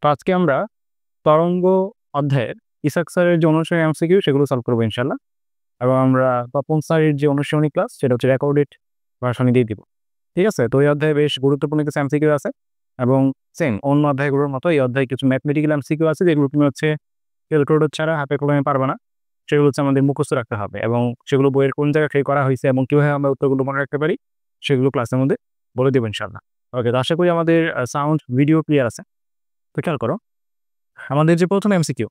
তো আজকে আমরা তরঙ্গ অধ্যায়ের ইসাক স্যারের যে অনুশীলনী এমসিকিউ সেগুলো সলভ করবো ইনশাল্লাহ। এবং আমরা তপন স্যারের যে অনুশীলনী ক্লাস সেটা হচ্ছে রেকর্ডেড ভার্সনে দিয়ে দিব। ঠিক আছে, তো এই অধ্যায়ে বেশ গুরুত্বপূর্ণ কিছু এমসিকিউ আছে এবং সেম অন্য অধ্যায়গুলোর মতো এই অধ্যায়ে কিছু ম্যাথমেটিক্যাল এমসিকিউ আছে যেগুলো তুমি হচ্ছে ক্যালকুলেটর ছাড়া হাতে কলমে পারবে না। সেগুলো হচ্ছে আমাদের মুখস্থ রাখতে হবে এবং সেগুলো বইয়ের কোন জায়গায় থেকে করা হয়েছে এবং কীভাবে আমরা উত্তরগুলো মনে রাখতে পারি সেগুলো ক্লাসের মধ্যে বলে দেবো ইনশাল্লাহ। ওকে, তো আশা করি আমাদের সাউন্ড ভিডিও ক্লিয়ার আছে। তো খেয়াল করো, আমাদের যে প্রথম এমসিকিউ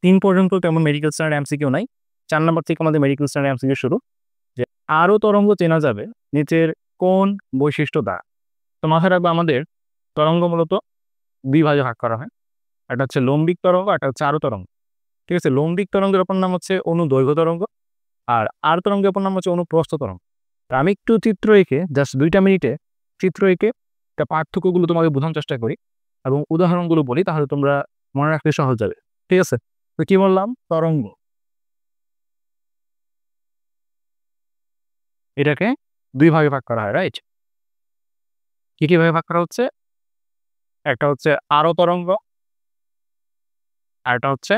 3 পর্যন্ত তেমন মেডিকেল স্ট্যান্ডার্ড এমসিকিউ নাই। 4 নম্বর থেকে আমাদের মেডিকেল স্ট্যান্ডার্ড এমসিকিউ শুরু, যে আরও তরঙ্গ চেনা যাবে নিচের কোন বৈশিষ্ট্য দ্বারা। তো মাথায় রাখবো আমাদের তরঙ্গ মূলত 2 ভাগে ভাগ করা হয়, একটা হচ্ছে লম্বিক তরঙ্গ, একটা হচ্ছে আরও তরঙ্গ। ঠিক আছে, লম্বিক তরঙ্গের অপর নাম হচ্ছে অনুদৈর্ঘ্য তরঙ্গ, আর আরও তরঙ্গের অপর নাম হচ্ছে অনুপ্রস্থ তরঙ্গ। তো আমি একটু চিত্র এঁকে জাস্ট 2টা মিনিটে চিত্র এঁকে একটা পার্থক্যগুলো তোমাকে বোঝানোর চেষ্টা করি এবং উদাহরণগুলো বলি, তাহলে তোমরা মনে রাখতে সহজ যাবে। ঠিক আছে, তো কি বললাম, তরঙ্গ এটাকে 2 ভাগে ভাগ করা হয়, রাইট? কি ভাবে ভাগ করা হচ্ছে? একটা হচ্ছে আরও তরঙ্গ, আর একটা হচ্ছে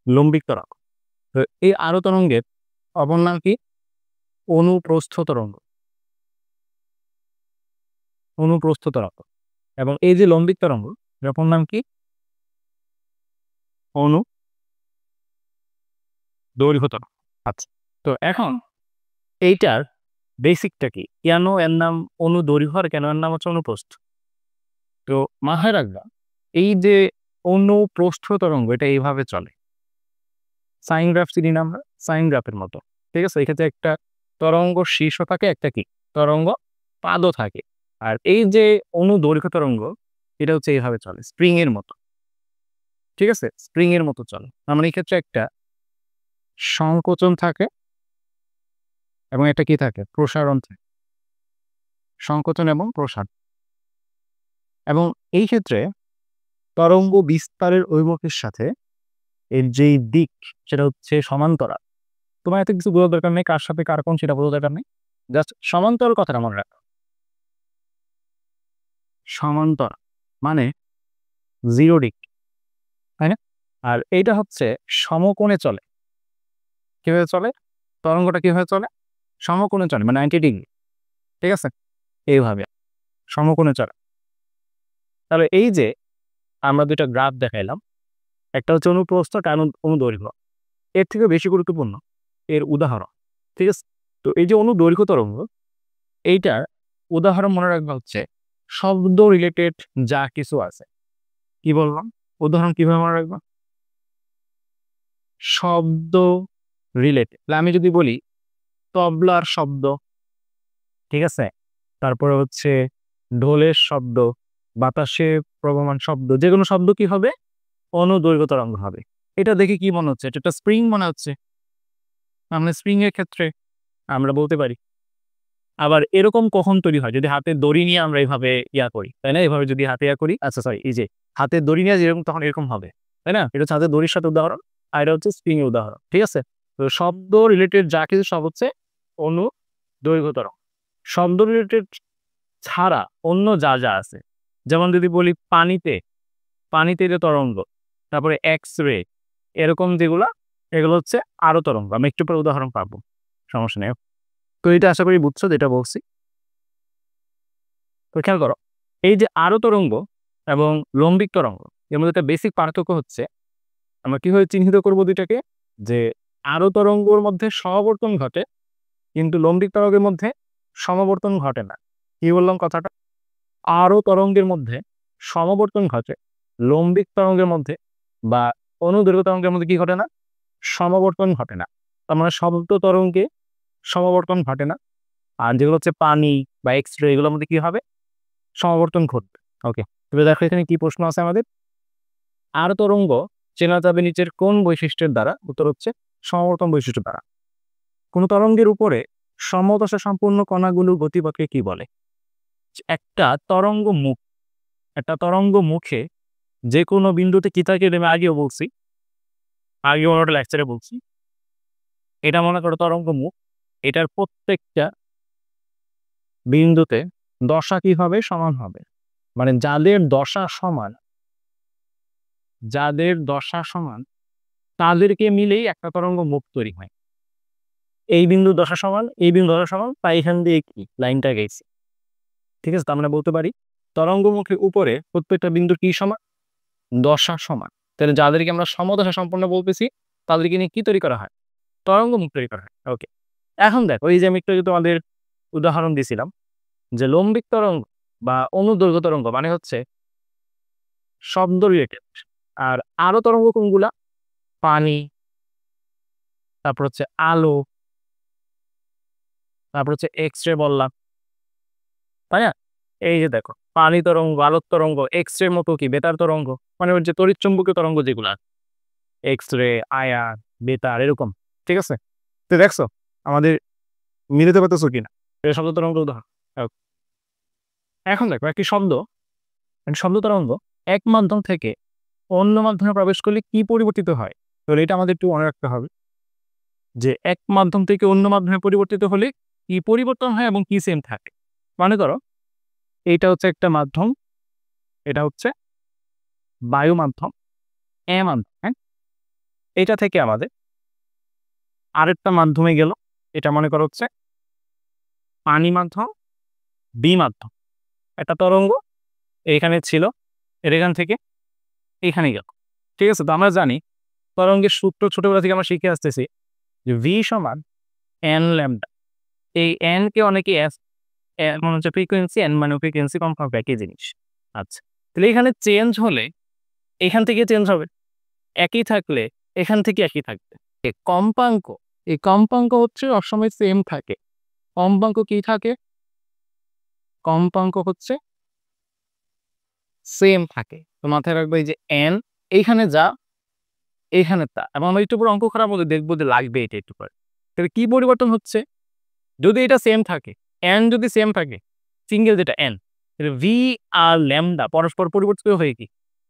লম্বিক তরঙ্গ। তো এই আরও তরঙ্গের অপর নাম কি? অনুপ্রস্থ তরঙ্গ। অনুপ্রস্থ তরঙ্গ। এবং এই যে লম্বিক তরঙ্গ, এর অপর নাম কি? অনুদৈর্ঘ্য তরঙ্গ। আচ্ছা, তো এখন এইটার বেসিকটা কি? কেন এর নাম অনুদৈর্ঘ্য আর কেন এর নাম হচ্ছে অনুপ্রস্থ? তো মাথায় রাখবা, এই যে অনুপ্রস্থ তরঙ্গ এটা এইভাবে চলে, সাইন গ্রাফ চিনি না আমরা, সাইন গ্রাফের মতো। ঠিক আছে, এক্ষেত্রে একটা তরঙ্গ শীর্ষ থাকে, একটা কি তরঙ্গ পাদও থাকে। আর এই যে অনুদৈর্ঘ্য তরঙ্গ এটা হচ্ছে এইভাবে চলে স্প্রিং এর মতো। ঠিক আছে, স্প্রিং এর মতো চলে। তার মানে এই ক্ষেত্রে একটা সংকোচন থাকে এবং একটা কি থাকে, প্রসারণ থাকে। সংকোচন এবং প্রসারণ। এবং এই ক্ষেত্রে তরঙ্গ বিস্তারের অভিমুখের সাথে এর যেই দিক সেটা হচ্ছে সমান্তরাল। তোমার এত কিছু বোঝার দরকার নেই, কার সাথে কার কোণ সেটা বোঝার দরকার নেই, জাস্ট সমান্তরাল কথাটা মনে রাখো। সমান্তরাল মানে 0 ডিগ্রি, তাই না? আর এইটা হচ্ছে সমকোণে চলে। কিভাবে চলে? তরঙ্গটা কিভাবে চলে? সমকোণে চলে, মানে 90 ডিগ্রি। ঠিক আছে, এইভাবে সমকোণে চলে। তাহলে এই যে আমরা 2টা গ্রাফ দেখাইলাম, একটা হচ্ছে অনুপ্রস্থ, একটা অনুদৈর্ঘ্য। এর থেকে বেশি গুরুত্বপূর্ণ এর উদাহরণ। ঠিক আছে, তো এই যে অনুদৈর্ঘ্য তরঙ্গ, এইটার উদাহরণ মনে রাখবা হচ্ছে শব্দ রিলেটেড যা কিছু আছে। কি বললাম? উদাহরণ কিভাবে মনে রাখবা? শব্দ রিলেটেড। আমি যদি বলি তবলার শব্দ, ঠিক আছে, তারপরে হচ্ছে ঢোলের শব্দ, বাতাসে প্রবহমান শব্দ, যে কোনো শব্দ কি হবে? অনুদৈর্ঘ্য তরঙ্গ হবে। এটা দেখে কি মনে হচ্ছে? এটা একটা স্প্রিং মনে হচ্ছে। আমরা স্প্রিং এর ক্ষেত্রে আমরা বলতে পারি। আবার এরকম কখন তৈরি হয়? যদি হাতে দড়ি নিয়ে আমরা এভাবে করি, তাই না? এভাবে যদি হাতে করি, আচ্ছা সরি, এই যে হাতের দড়ি নিয়ে যেরকম, তখন এরকম হবে, তাই না? এটা হচ্ছে হাতের দড়ির সাথে উদাহরণ, আর এটা হচ্ছে স্প্রিং এর উদাহরণ। ঠিক আছে, তো শব্দ রিলেটেড যা কিছু সব হচ্ছে অনুদৈর্ঘ্য তরঙ্গ। শব্দ রিলেটেড ছাড়া অন্য যা যা আছে, যেমন যদি বলি পানিতে যে তরঙ্গ, তারপরে এক্স রে, এরকম যেগুলা, এগুলো হচ্ছে আরো তরঙ্গ। আমি একটু পরে উদাহরণ পাবো, সমস্যা নেই। তো এটা আশা করি বুঝছো যেটা বলছি। তো খেয়াল করো, এই যে আরো তরঙ্গ এবং লম্বিক তরঙ্গ, এর মধ্যে একটা বেসিক পার্থক্য হচ্ছে, আমরা কিভাবে চিহ্নিত করবো দুইটাকে, যে আরো তরঙ্গের মধ্যে সমাবর্তন ঘটে কিন্তু লম্বিক তরঙ্গের মধ্যে সমাবর্তন ঘটে না। কি বললাম কথাটা? আরো তরঙ্গের মধ্যে সমাবর্তন ঘটে, লম্বিক তরঙ্গের মধ্যে বা অনুদৈর্ঘ্য তরঙ্গের মধ্যে কি ঘটে না? সমাবর্তন ঘটে না। তার মানে শব্দ তরঙ্গে সমাবর্তন ঘটে না, আর যেগুলো হচ্ছে পানি বা এক্স রে, এগুলোর মধ্যে কি হবে? সমাবর্তন ঘটবে। ওকে, তবে দেখো এখানে কি প্রশ্ন আছে আমাদের। আর তরঙ্গ চেনা যাবে নিচের কোন বৈশিষ্ট্যের দ্বারা? উত্তর হচ্ছে সমাবর্তন বৈশিষ্ট্য দ্বারা। কোন তরঙ্গের উপরে সমদশা সম্পূর্ণ কণাগুলোর গতিপথকে কি বলে? একটা তরঙ্গ মুখ, একটা তরঙ্গ মুখে যে কোনো বিন্দুতে কি থাকে, আমি আগেও বলছি, আগেও একটা লেকচারে বলছি। এটা মনে করো তরঙ্গ মুখ, এটার প্রত্যেকটা বিন্দুতে দশা কি হবে? সমান হবে, মানে যাদের দশা সমান তাদেরকে মিলেই একটা তরঙ্গ মুখ তৈরি হয়। এই বিন্দু দশা সমান, এই বিন্দু দশা সমান, তাই এখান দিয়ে কি লাইনটা গেছে। ঠিক আছে, তার মানে বলতে পারি তরঙ্গমুখের উপরে প্রত্যেকটা বিন্দু কি সমান, দশা সমান। তাহলে যাদেরকে আমরা সমদশা সম্পন্ন বলতেছি তাদেরকে নিয়ে কি তৈরি করা হয়, তরঙ্গমুখ তৈরি করা হয়। ওকে, এখন দেখো এই যে আমি একটু তোমাদের উদাহরণ দিছিলাম যে লম্বিক তরঙ্গ বা অনুদৈর্ঘ্য তরঙ্গ মানে হচ্ছে শব্দ রিলেটেড। আর আলো তরঙ্গ কোনগুলা, পানি, তারপর হচ্ছে আলো, তারপর হচ্ছে এক্স রে বললাম, তাই না? এই যে দেখো পানি তরঙ্গ, আলোক তরঙ্গ, এক্স রে মতো কি বেতার তরঙ্গ, মানে ওই যে তড়িৎচুম্বকীয় তরঙ্গ যেগুলা, এক্স রে, আয়ার, বেতার, এরকম। ঠিক আছে, তো দেখছো আমাদের মিলিতে পারতেছো কিনা, এটা শব্দ তরঙ্গ উদাহরণ। Okay. এখন দেখো একটি শব্দ তরঙ্গ এক মাধ্যম থেকে অন্য মাধ্যমে প্রবেশ করলে কি পরিবর্তিত হয়, তাহলে এটা আমাদের একটু মনে রাখতে হবে যে এক মাধ্যম থেকে অন্য মাধ্যমে পরিবর্তিত হলে কি পরিবর্তন হয় এবং কি সেম থাকে। মনে করো এইটা হচ্ছে একটা মাধ্যম, এটা হচ্ছে বায়ু মাধ্যম, মাধ্যম, হ্যাঁ। এটা থেকে আমাদের আরেকটা মাধ্যমে গেল, এটা মনে করো হচ্ছে পানি মাধ্যম, বি মাধ্যম। একটা তরঙ্গ এইখানে ছিল, এখান থেকে এইখানে গেল। ঠিক আছে, তো আমরা জানি তরঙ্গের সূত্র ছোটবেলা থেকে আমরা শিখে আসতেছি যে ভি সমান এন ল্যামডা। এই এন কে অনেকে এস মনে হচ্ছে ফ্রিকোয়েন্সি, এন মানে ফ্রিকোয়েন্সি, কম্পাঙ্ক একই জিনিস। আচ্ছা, তাহলে এখানে চেঞ্জ হলে এখান থেকে চেঞ্জ হবে, একই থাকলে এখান থেকে একই থাকবে। কম্পাঙ্ক, এই কম্পাঙ্ক হচ্ছে সবসময় সেম থাকে। কম্পাঙ্ক কি থাকে, কম্পাঙ্ক হচ্ছে সেম থাকে। তো মাথায় রাখবে এই যে এন এইখানে যা এইখানে তা, এবং আমরা একটু পরে অঙ্ক করার মধ্যে দেখবো যে লাগবে এটা একটু পরে। তাহলে কি পরিবর্তন হচ্ছে, যদি এটা সেম থাকে, এন যদি সেম থাকে, সিঙ্গেল যেটা এন, ভি আর ল্যামডা পরস্পর পরিবর্তিত হয়ে কি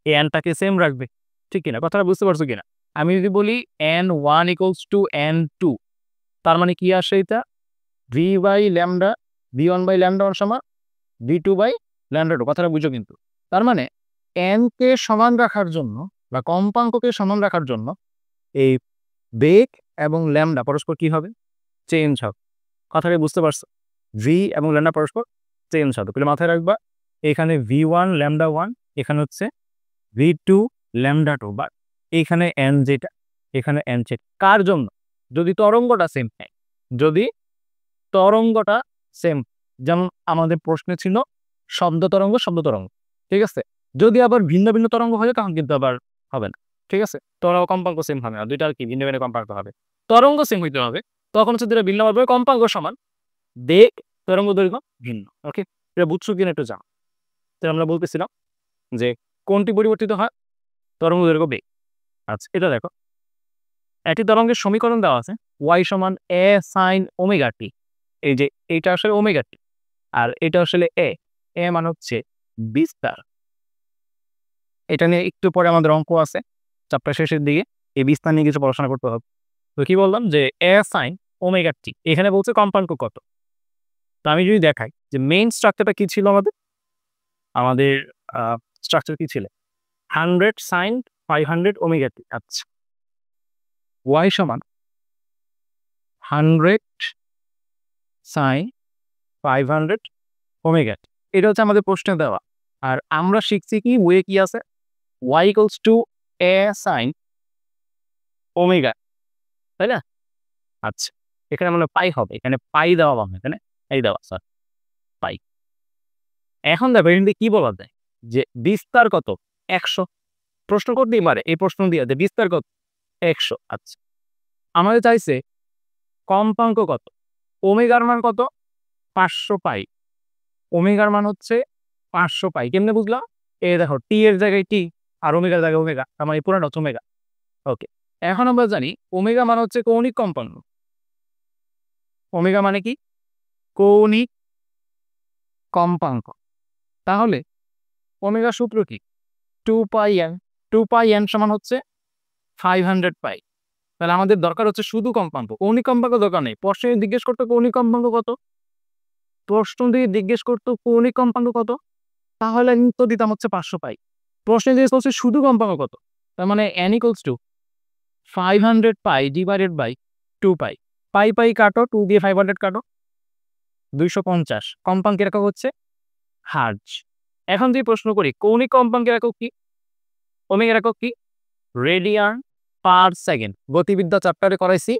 এই এনটাকে সেম রাখবে। ঠিক কিনা, কথাটা বুঝতে পারছো কিনা? আমি যদি বলি n one equals two n two, তার মানে কি আসে, এটা v by lambda, v one by lambda one সমান v two by lambda two. কথাটা বুঝো কিন্তু, তার মানে এন কে সমান রাখার জন্য বা কম্পাঙ্ককে সমান রাখার জন্য এই বেগ এবং ল্যামডা পরস্পর কি হবে, চেঞ্জ হবে। কথাটা বুঝতে পারছো? ভি এবং ল্যামডা পরস্পর চেঞ্জ হবে। তাহলে মাথায় রাখবা এখানে ভি ওয়ান ল্যামডা ওয়ান, এখানে হচ্ছে ভি টু ল্যামডা টু, বা এইখানে এন যেটা, এখানে এন যেটা। কার জন্য, যদি তরঙ্গটা সেম হয়, যদি তরঙ্গটা সেম, যেমন আমাদের প্রশ্নে ছিল শব্দ তরঙ্গ, ঠিক আছে। যদি আবার ভিন্ন ভিন্ন তরঙ্গ হয় তখন কিন্তু আবার হবে না। ঠিক আছে, তরঙ্গ কম্পাঙ্ক সেম হবে না, দুইটা আর কি ভিন্ন ভিন্ন কম্পাঙ্ক হবে। তরঙ্গ সেম হইতে হবে, তখন হচ্ছে দুটো ভিন্ন হবে, কম্পাঙ্ক সমান, বেগ তরঙ্গ দৈর্ঘ্য ভিন্ন। ওকে, এটা বুঝছো কিনা একটু জানো। তো আমরা বলতেছিলাম যে কোনটি পরিবর্তিত হয়, তরঙ্গ দৈর্ঘ্য, বেগ। আচ্ছা, এটা দেখো একটি তরঙ্গের সমীকরণ দেওয়া আছে y সমান a sin ওমেগা টি। এই যে এইটা আসলে ওমেগা টি আর এটা আসলে এ মানে হচ্ছে বিস্তার। এটা নিয়ে একটু পরে আমাদের অঙ্ক আছে চ্যাপ্টার শেষের দিকে, এই বিস্তার নিয়ে কিছু পড়াশোনা করতে হবে। তো কি বললাম যে a sin ওমেগা টি, এখানে বলছে কম্পাঙ্ক কত। তো আমি যদি দেখাই যে মেইন স্ট্রাকচারটা কি ছিল, আমাদের স্ট্রাকচার কি ছিল, 100 sin 500 ওমেগা টি। আচ্ছা, y সমান 100 sin 500 ওমেগা, এটা হচ্ছে আমাদের প্রশ্নে দেওয়া। আর আমরা শিখছি কি ওয়ে কি আছে, y equals to a sin omega, তাই না? আচ্ছা, এখানে মানে পাই হবে, এখানে পাই দেওয়া হবে, এখানে এই দেওয়া স্যার পাই। এখন দেখো এখানে কি বলা যায় যে বিস্তার কত, 100। প্রশ্ন করতেই পারে এই প্রশ্ন দিয়ে যে বিস্তার কত, 100। আচ্ছা, আমাদের চাইছে কম্পাঙ্ক কত, ওমেগার মান কত, 500 পাই। ওমেগার মান হচ্ছে 500 পাই। কেমনে বুঝলাম, এই দেখো টি এর জায়গায় টি আর ওমেগার জায়গায় ওমেগা, তার মানে পুরাটা হচ্ছে ওমেগা। ওকে, এখন আমরা জানি ওমেগা মানে হচ্ছে কৌণিক কম্পাঙ্ক। ওমেগা মানে কি, কৌণিক কম্পাঙ্ক। তাহলে ওমেগা সূত্র কি, 2 পাই এন। 2 পাই এন সমান হচ্ছে 500 পাই। তাহলে আমাদের দরকার হচ্ছে শুধু কম্পাঙ্ক, কৌণিক কম্পাঙ্ক দরকার নেই। প্রশ্ন জিজ্ঞেস করতো কৌণিক কম্পাঙ্ক কত, প্রশ্ন দিয়ে জিজ্ঞেস করতো কৌণিক কম্পাঙ্ক কত, তাহলে আমি উত্তর দিতাম হচ্ছে 500 পাই। প্রশ্নে যে হচ্ছে শুধু কম্পাঙ্ক কত, তার মানে n equals to 500 pi divided by 2 pi. Pi pi কাটো, 2 দিয়ে 500 কাটো, 250। কম্পাঙ্কের একক হচ্ছে হার্জ। এখন যদি প্রশ্ন করি কৌণিক কম্পাঙ্কের একক কি, ওমেগার একক কি, রেডিয়ান পার সেকেন্ড। গতিবিদ্যা চ্যাপ্টারে করাইছি,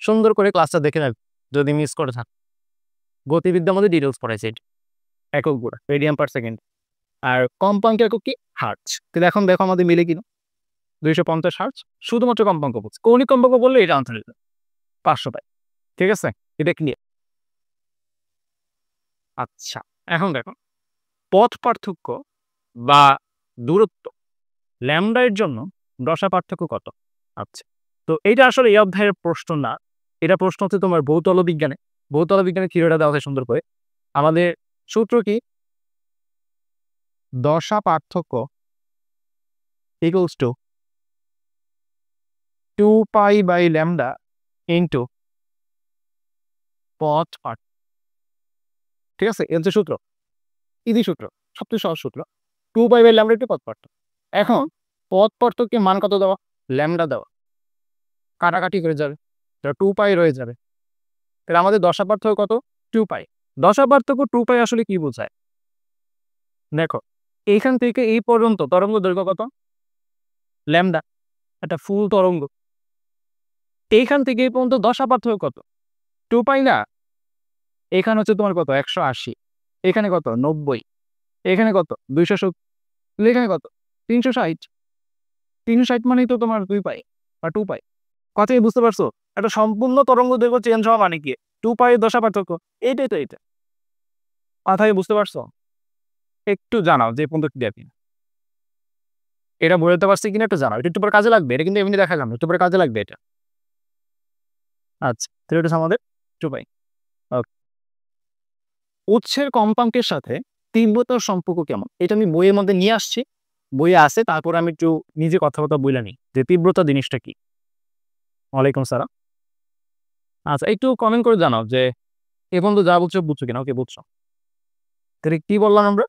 সুন্দর করে ক্লাসটা দেখে নেব যদি মিস করে থাক। গতিবিদ্যার মধ্যে ডিটেলস পড়াইছে এটা এককগুলো, রেডিয়ান পার সেকেন্ড। আর কম্পাঙ্কের একক কি, হার্জ। তাহলে এখন দেখো আমাদের মিলে কিনা, 250 হার্জ শুধুমাত্র কম্পাঙ্ক বলছে। কৌণিক কম্পাঙ্ক বললে এটা আনসার দিতে 500 পাই। ঠিক আছে, এটা ক্লিয়ার। আচ্ছা, এখন দেখো পথ পার্থক্য বা দূরত্ব ল্যামডা এর জন্য দশা পার্থক্য কত। আচ্ছা, তো এইটা আসলে এই অধ্যায়ের প্রশ্ন না, এটা প্রশ্ন হচ্ছে তোমার ভৌতল বিজ্ঞানে। ভৌতল বিজ্ঞানের থিওরিটা দেওয়া হয় সুন্দর করে। আমাদের সূত্র কি, দশা পার্থক্য equals to 2 pi by lambda into পথ পার্থক্য। ঠিক আছে, এর যে সূত্র, ইজি সূত্র, সবচেয়ে সহজ সূত্র, 2 পাই বাই ল্যামডা ইন্টু পথ পার্থক্য। এখন পথ পার্থক্যের মান কত দেওয়া, ল্যামডা দেওয়া, কাটাকাটি করে যাবে, 2 পাই রয়ে যাবে। তাহলে আমাদের দশা পার্থক্য কত, 2 পাই। দশা পার্থক্য 2 পাই আসলে কি বোঝায় দেখো, এইখান থেকে এই পর্যন্ত তরঙ্গ দৈর্ঘ্য কত, ল্যামডা, একটা ফুল তরঙ্গ। এইখান থেকে এই পর্যন্ত দশা পার্থক্য কত, 2 পাই না। এখানে হচ্ছে তোমার কত, 180, এখানে কত 90, এখানে কত 270, এখানে কত 360। 360 মানেই তো তোমার 2 পাই বা 2 পাই। কথাই বুঝতে পারছো? একটা সম্পূর্ণ তরঙ্গ দৈর্ঘ্য চেঞ্জ হওয়া মানে কি, 2 পাই দশা পার্থক্য। এইটাই তো এটা, কথাই বুঝতে পারছো? একটু জানাও যে পর্যন্ত ক্লিয়ার কিনা, এটা বোঝাতে পারছি কিনা একটু জানাও। এটা একটু পরে কাজে লাগবে, এটা কিন্তু এমনি দেখা যাবে, একটু পরে কাজে লাগবে এটা। আচ্ছা, তাহলে এটা আমাদের 2 পাই। ওকে, উৎসের কম্পাঙ্কের সাথে তীব্রতার সম্পর্ক কেমন, এটা আমি বইয়ের মধ্যে নিয়ে আসছি, বইয়ে আছে। তারপর আমি একটু নিজে কথাবার্তা বলে নিই যে তীব্রতা জিনিসটা কি। ওয়ালাইকুম সালাম। আচ্ছা, একটু কমেন্ট করে জানাও যে এ পর্যন্ত যা বলছো বুঝছো কিনা। ওকে, বুঝছো। তাহলে কি বললাম আমরা,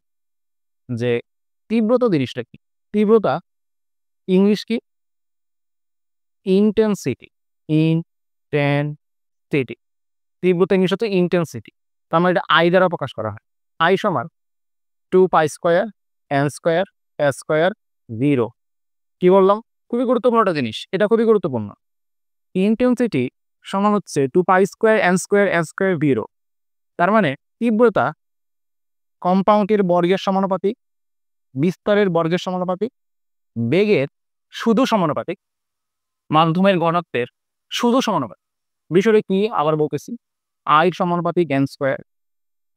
যে তীব্রতা জিনিসটা কি। তীব্রতা ইংলিশ কি, ইন্টেন্সিটি। ইনটেনসিটি, তীব্রতা ইংলিশ হচ্ছে ইন্টেন্সিটি। তার মানে এটা আই দ্বারা প্রকাশ করা হয়। আই সমান 2 পাই square N square S square 0। কি বললাম, খুবই গুরুত্বপূর্ণ একটা জিনিস, এটা খুবই গুরুত্বপূর্ণ। ইন্টেন্সিটি সমান হচ্ছে 2 পাই square N square S square 0। তার মানে তীব্রতা কম্পাঙ্কের বর্গের সমানুপাতিক, বিস্তারের বর্গের সমানুপাতিক, বেগের শুধু সমানুপাতিক, মাধ্যমের ঘনত্বের শুধু সমানুপাতিক। বিষয়টা কি আবার বলতেছি, আই সমানুপাতিক এন স্কোয়ার,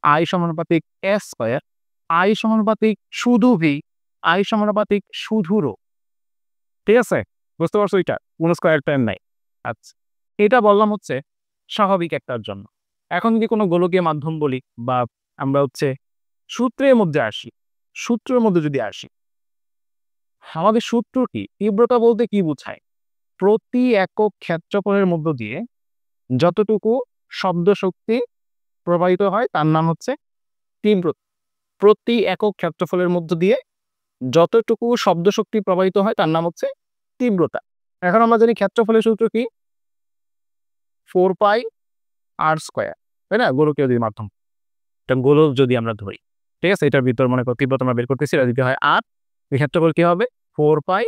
আই সমানুপাতিক এস স্কোয়ার, আই সমানুপাতিক শুধু ভি, আই সমানুপাতিক শুধু রো। ঠিক আছে, বুঝতে পারছো? এটা কোনো স্কোয়ার টার্ম নাই। আচ্ছা, এটা বললাম হচ্ছে স্বাভাবিক একটার জন্য। এখন যদি কোনো গোলকীয় মাধ্যম বলি বা আমরা হচ্ছে সূত্রের মধ্যে আসি, সূত্রের মধ্যে যদি আসি, আমাদের সূত্র কি, তীব্রতা বলতে কি বোঝায়, প্রতি একক ক্ষেত্রফলের মধ্য দিয়ে যতটুকু শব্দ শক্তি প্রবাহিত হয় তার নাম হচ্ছে তীব্রতা। প্রতি একক ক্ষেত্রফলের মধ্য দিয়ে যতটুকু শব্দ শক্তি প্রবাহিত হয় তার নাম হচ্ছে তীব্রতা। এখন আমরা জানি ক্ষেত্রফলের সূত্র কি, 4 পাই আর স্কোয়ার, তাই না? গোলকীয় যদি মাধ্যম, এটা গোলক যদি আমরা ধরি, ঠিক আছে, এটার ভিতর মনে করো তীব্রতা আমরা বের করতেছি, এটা যদি হয় আর, ক্ষেত্রফল কি হবে 4 পাই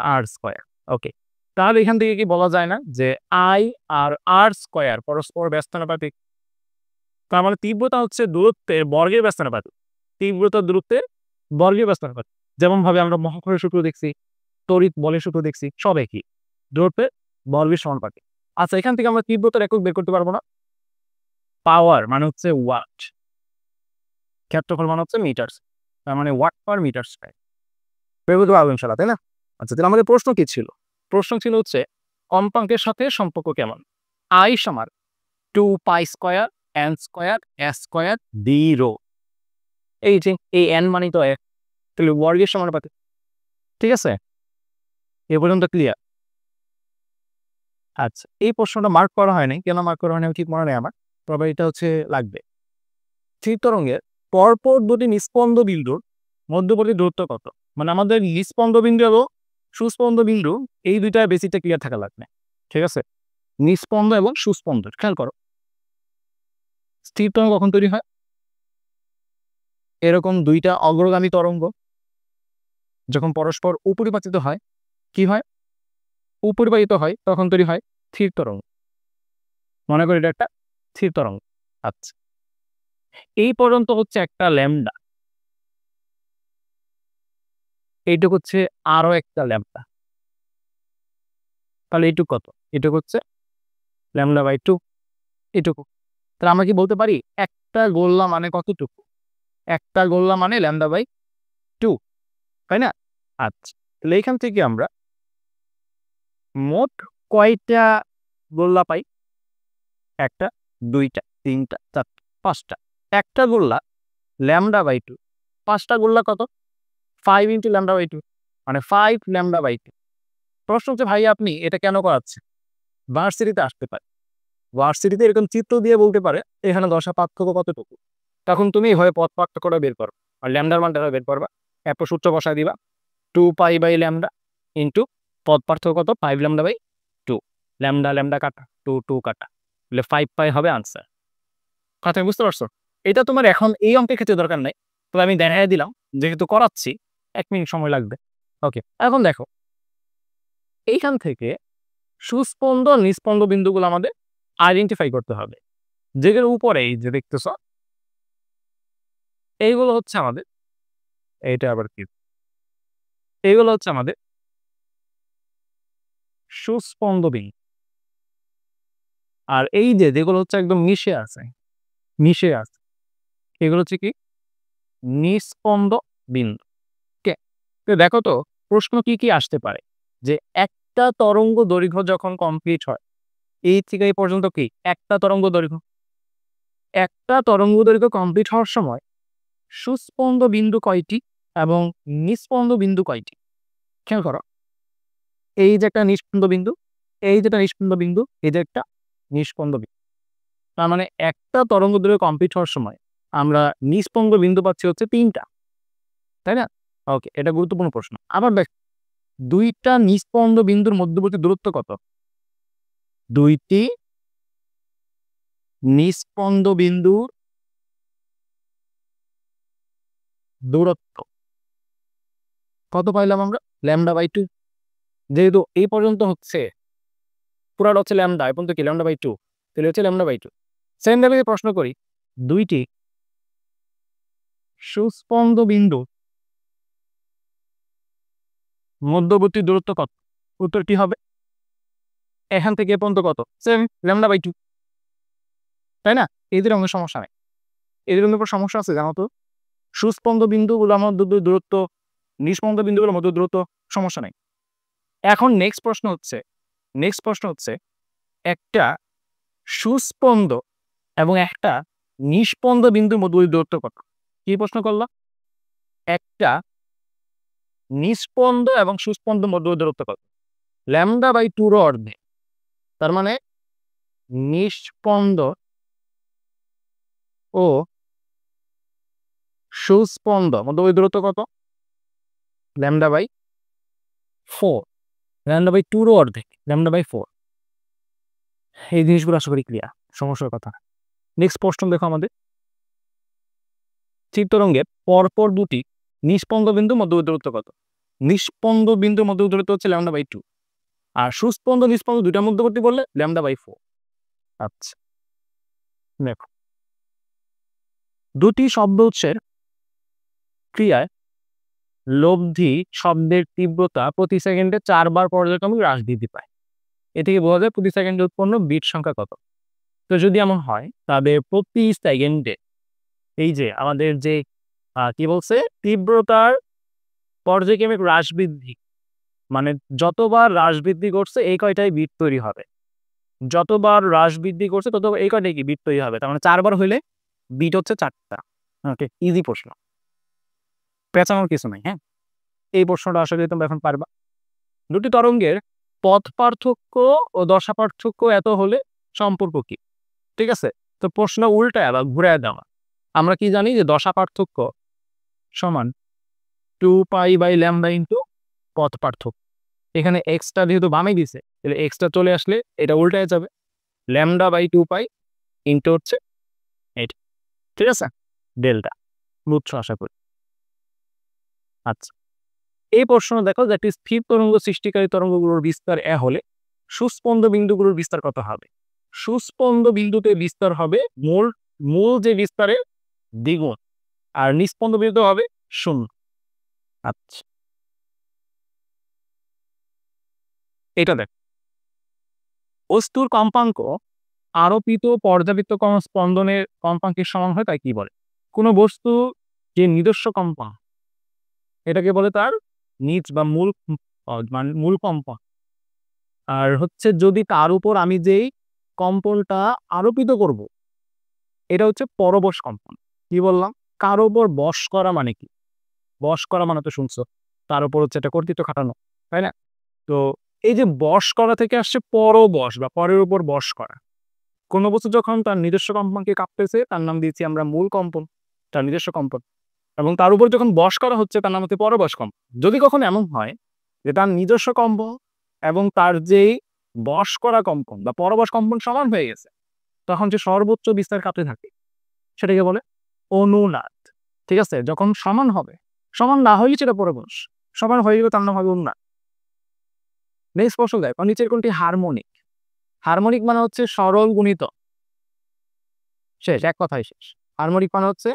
আর স্কোয়ার। ওকে, তাহলে এখান থেকে কি বলা যায় না যে আই আর আর স্কোয়ার পরস্পর ব্যস্তানুপাতিক। তার মানে তীব্রতা হচ্ছে দূরত্বের বর্গের ব্যস্তানুপাতিক, তীব্রতা দূরত্বের বর্গের ব্যস্তানুপাতিক। যেমন ভাবে আমরা মহাকর্ষের সূত্র দেখছি, তড়িৎ বলের সূত্র দেখছি, সব একই, দূরত্বের বর্গের সমানুপাতিক। আচ্ছা, এখান থেকে আমরা তীব্রতার একক বের করতে পারবো না। পাওয়ার মানে হচ্ছে ওয়াট, ক্ষেত্রফল মানে হচ্ছে মিটার, তার মানে ওয়াট পার মিটার স্কয়ার। বের করতে পারবো ইনশাআল্লাহ, তাই না? আচ্ছা, তাহলে আমাদের প্রশ্ন কি ছিল, প্রশ্ন ছিল হচ্ছে কম্পাঙ্কের সাথে সম্পর্ক কেমন। আই সমান 2 pi square n square s square d rho. এই যে এই এন মানে তো এক, তাহলে বর্গের সমানুপাতিক। ঠিক আছে, এ পর্যন্ত ক্লিয়ার? আচ্ছা, এই প্রশ্নটা মার্ক করা হয়নি, কেন মার্ক করা হয়নি ঠিক মনে নেই আমার, তবে এটা হচ্ছে লাগবে। স্থির তরঙ্গের পরপর দুটি নিস্পন্দ বিন্দুর মধ্যবর্তী দূরত্ব কত? মানে আমাদের নিস্পন্দ বিন্দু এবং সুস্পন্দ বিন্দু এই দুইটা বেসিকটা ক্লিয়ার থাকা লাগবে, ঠিক আছে? নিস্পন্দ এবং সুস্পন্দ খেয়াল করো, স্থির তরঙ্গ কখন তৈরি হয়? এরকম দুইটা অগ্রগামী তরঙ্গ যখন পরস্পর উপরিপাতিত হয়, কি হয়? উপরিপাতিত হয়, তখন তৈরি হয় স্থির তরঙ্গ। মনে করি এটা একটা স্থির তরঙ্গ। আচ্ছা, এই পর্যন্ত হচ্ছে একটা ল্যামডা, এইটুকু হচ্ছে আরো একটা ল্যামডা, তাহলে এইটুকু কত? এটুকু হচ্ছে ল্যামডা বাই 2, এটুকু। তাহলে আমরা কি বলতে পারি একটা গোল্লা মানে কতটুকু? একটা গোল্লা মানে ল্যামডা বাই 2, তাই না? আচ্ছা, তাহলে এখান থেকে আমরা মোট কয়টা গোল্লা পাই? একটা, দুইটা, তিনটা, চারটা, পাঁচটা। একটা গোল্লা ল্যামডা বাই 2, পাঁচটা গোল্লা কত? 5 ইন্টু ল্যামডা বাই 2, মানে 5 ল্যামডা বাই 2। প্রশ্ন হচ্ছে ভাই আপনি এটা কেন করাচ্ছেন? ভার্সিটিতে আসতে পারে, ভার্সিটিতে এরকম চিত্র দিয়ে বলতে পারে এখানে দশা পার্থক্য কতটুকু, তখন তুমি এইভাবে পথ পার্থক্যটা বের করো আর ল্যামডার মানটা বের করবা, এত সূত্র বসায় দিবা 2 পাই বাই ল্যামডা ইন্টু পথ পার্থক্য কত? 5 ল্যামডা বাই 2, ল্যামডা ল্যামডা কাটা, 2 2 কাটা, তাহলে 5 পাই হবে আনসার। কথা বুঝতে পারছো? এটা তোমার এখন এই অঙ্কের ক্ষেত্রে দরকার নাই, তবে আমি দেখাই দিলাম যেহেতু করাচ্ছি 1 মিনিট সময় লাগবে। ওকে, এখন দেখো এইখান থেকে সুস্পন্দ নিস্পন্দ বিন্দুগুলো আমাদের আইডেন্টিফাই করতে হবে। যেগুলো উপরে এই যে দেখতেছ এইগুলো হচ্ছে আমাদের, এইটা আবার কি, এইগুলো হচ্ছে আমাদের সুস্পন্দ বিন্দু। আর এই যে যেগুলো হচ্ছে একদম মিশে আছে, মিশে আছে, এগুলো হচ্ছে কি নিস্পন্দ বিন্দু। কে তো দেখো তো প্রশ্ন কি কি আসতে পারে, যে একটা তরঙ্গ দৈর্ঘ্য যখন কমপ্লিট হয়, এই থেকে এই পর্যন্ত কি একটা তরঙ্গ দৈর্ঘ্য, একটা তরঙ্গ দৈর্ঘ্য কমপ্লিট হওয়ার সময় সুস্পন্দ বিন্দু কয়টি এবং নিস্পন্দ বিন্দু কয়টি? খেয়াল করো, এই যে একটা নিস্পন্দ বিন্দু, এই যেটা নিস্পন্দ বিন্দু, এই যে একটা নিস্পন্দ বিন্দু, তার মানে একটা তরঙ্গ দৈর্ঘ্য কমপ্লিট হওয়ার সময় আমরা নিস্পন্দ বিন্দু পাচ্ছি হচ্ছে 3টা, তাই না? ওকে, এটা গুরুত্বপূর্ণ প্রশ্ন। আবার দেখ, দুইটা নিস্পন্দ বিন্দুর মধ্যবর্তী দূরত্ব কত? দুইটি নিস্পন্দ বিন্দুর দূরত্ব কত পাইলাম আমরা? Lambda by 2। যেহেতু এই পর্যন্ত হচ্ছে পুরাটা হচ্ছে ল্যামডা, এই পর্যন্ত কি ল্যামডা বাই 2, তাহলে হচ্ছে ল্যামডা বাই 2। সেকেন্ড লেভেলে প্রশ্ন করি, দুইটি সুস্পন্দ বিন্দু মধ্যবর্তী দূরত্ব কত? উত্তর কি হবে? এখান থেকে এ পর্যন্ত কত? সেম ল্যামডা বাই 2, তাই না? এদের অঙ্গের সমস্যা নেই। এদের অঙ্গের উপর সমস্যা আছে জানো তো? সুস্পন্দ বিন্দুগুলোর মধ্যে দূরত্ব, নিস্পন্দ বিন্দুগুলোর মধ্যে দূরত্ব, সমস্যা নেই। এখন নেক্সট প্রশ্ন হচ্ছে একটা সুস্পন্দ এবং একটা নিস্পন্দ বিন্দুর মধ্যবর্তী দূরত্ব কত? কি প্রশ্ন করলাম? একটা নিস্পন্দ এবং সুস্পন্দ মধ্যবর্তী দূরত্ব কত? ল্যামডা বাই 2 এর অর্ধেক, তার মানে নিস্পন্দ ও সুস্পন্দ মধ্যবর্তী দূরত্ব কত? ল্যামডা বাই 4, ল্যামডা বাই 2 এর অর্ধেক, ল্যামডা বাই 4। এই জিনিসগুলো আশা করি ক্লিয়ার, সমস্যার কথা। নেক্সট প্রশ্ন দেখো আমাদের, চিত্তরঙ্গের পরপর দুটি নিস্পন্দ বিন্দু মধ্যবর্তী দূরত্ব কত? নিস্পন্দ বিন্দু মধ্যবর্তী দূরত্ব হচ্ছে ল্যামডা বাই 2, আর সুস্পন্দ নিস্পন্দ দুইটার মধ্যবর্তী বললে ল্যামডা বাই 4। আচ্ছা দেখো, দুটি শব্দ উৎসের ক্রিয়ায় লব্ধি শব্দের তীব্রতা প্রতি সেকেন্ডে 4 বার পর্যায়ক্রমিক হ্রাস বৃদ্ধি পায়। এ থেকে বোঝা যায় প্রতি সেকেন্ডে উৎপন্ন বিট সংখ্যা কত। তো যদি এমন হয় তবে প্রতি সেকেন্ডে এই যে আমাদের যে কি বলছে তীব্রতার পর্যায়ক্রমিক হ্রাস বৃদ্ধি, মানে যতবার হ্রাস বৃদ্ধি করছে এই কয়টাই বিট তৈরি হবে, যতবার হ্রাস বৃদ্ধি করছে ততবার এই কয়টাই কি বিট তৈরি হবে, তার মানে 4 বার হইলে বিট হচ্ছে 4টা। ওকে, ইজি প্রশ্ন, পেঁচানোর কিছু নাই। হ্যাঁ, এই প্রশ্নটা আশা করি তোমরা এখন পারবা। দুটি তরঙ্গের পথ পার্থক্য ও দশা পার্থক্য এত হলে সম্পর্ক কি? ঠিক আছে, তো প্রশ্ন উল্টায় বা ঘুরায় দেওয়া, আমরা কি জানি যে দশা পার্থক্য সমান 2π/λ ইন্টু পথ পার্থক্য। এখানে এক্সটা যেহেতু বামে দিছে তাহলে এক্সটা চলে আসলে এটা উল্টায় যাবে, λ/2π ইন্টু হচ্ছে এটা, ঠিক আছে, ডেল্টা। বুঝছো আশা করি। আচ্ছা, এই প্রশ্ন দেখো যে একটি স্থির তরঙ্গ সৃষ্টিকারী তরঙ্গগুলোর বিস্তার এ হলে সুস্পন্দ বিন্দুগুলোর বিস্তার কত হবে? সুস্পন্দ বিন্দুতে বিস্তার হবে মূল যে বিস্তারের দ্বিগুণ, আর নিস্পন্দ বিন্দু হবে 0। আচ্ছা, এটা দেখ, বস্তুর কম্পাঙ্ক আরোপিত পর্যাবৃত্ত স্পন্দনের কম্পাঙ্কের সমান হয়, তাই কি বলে? কোনো বস্তু যে নিজস্ব কম্পাঙ্ক এটাকে বলে তার নিজ বা মূল কম্পন। আর হচ্ছে যদি তার উপর আমি যেই কম্পনটা আরোপিত করব এটা হচ্ছে পরবশ কম্পন। কি বললাম? কার উপর বশ করা মানে কি? বশ করা মানে তো শুনছো, তার উপর হচ্ছে এটা কর্তৃত্ব খাটানো, তাই না? তো এই যে বশ করা থেকে আসছে পরবশ বা পরের উপর বশ করা। কোনো বস্তু যখন তার নিজস্ব কম্পনকে কাঁপতেছে তার নাম দিয়েছি আমরা মূল কম্পন, তার নিজস্ব কম্পন। এবং তার উপর যখন বশ করা হচ্ছে তার নাম হচ্ছে পরবশ কম্পন। যদি কখনো এমন হয় যে তার নিজস্ব কম্পন এবং তার যেই বশ করা কম্পন বা পরবশ কম্পন সমান হয়ে গেছে, তখন যে সর্বোচ্চ বিস্তার কাঁপতে থাকে সেটাকে বলে অনুনাদ। ঠিক আছে, যখন সমান হবে, সমান না হলে সেটা পরবশ, সমান হয়ে গেলে তার নাম হবে অনুনাদ। নেক্সট প্রশ্ন দেখো, নিচের কোনটি হারমোনিক? হারমোনিক মানে হচ্ছে সরল গুণিত, শেষ, এক কথাই শেষ। হারমোনিক মানে হচ্ছে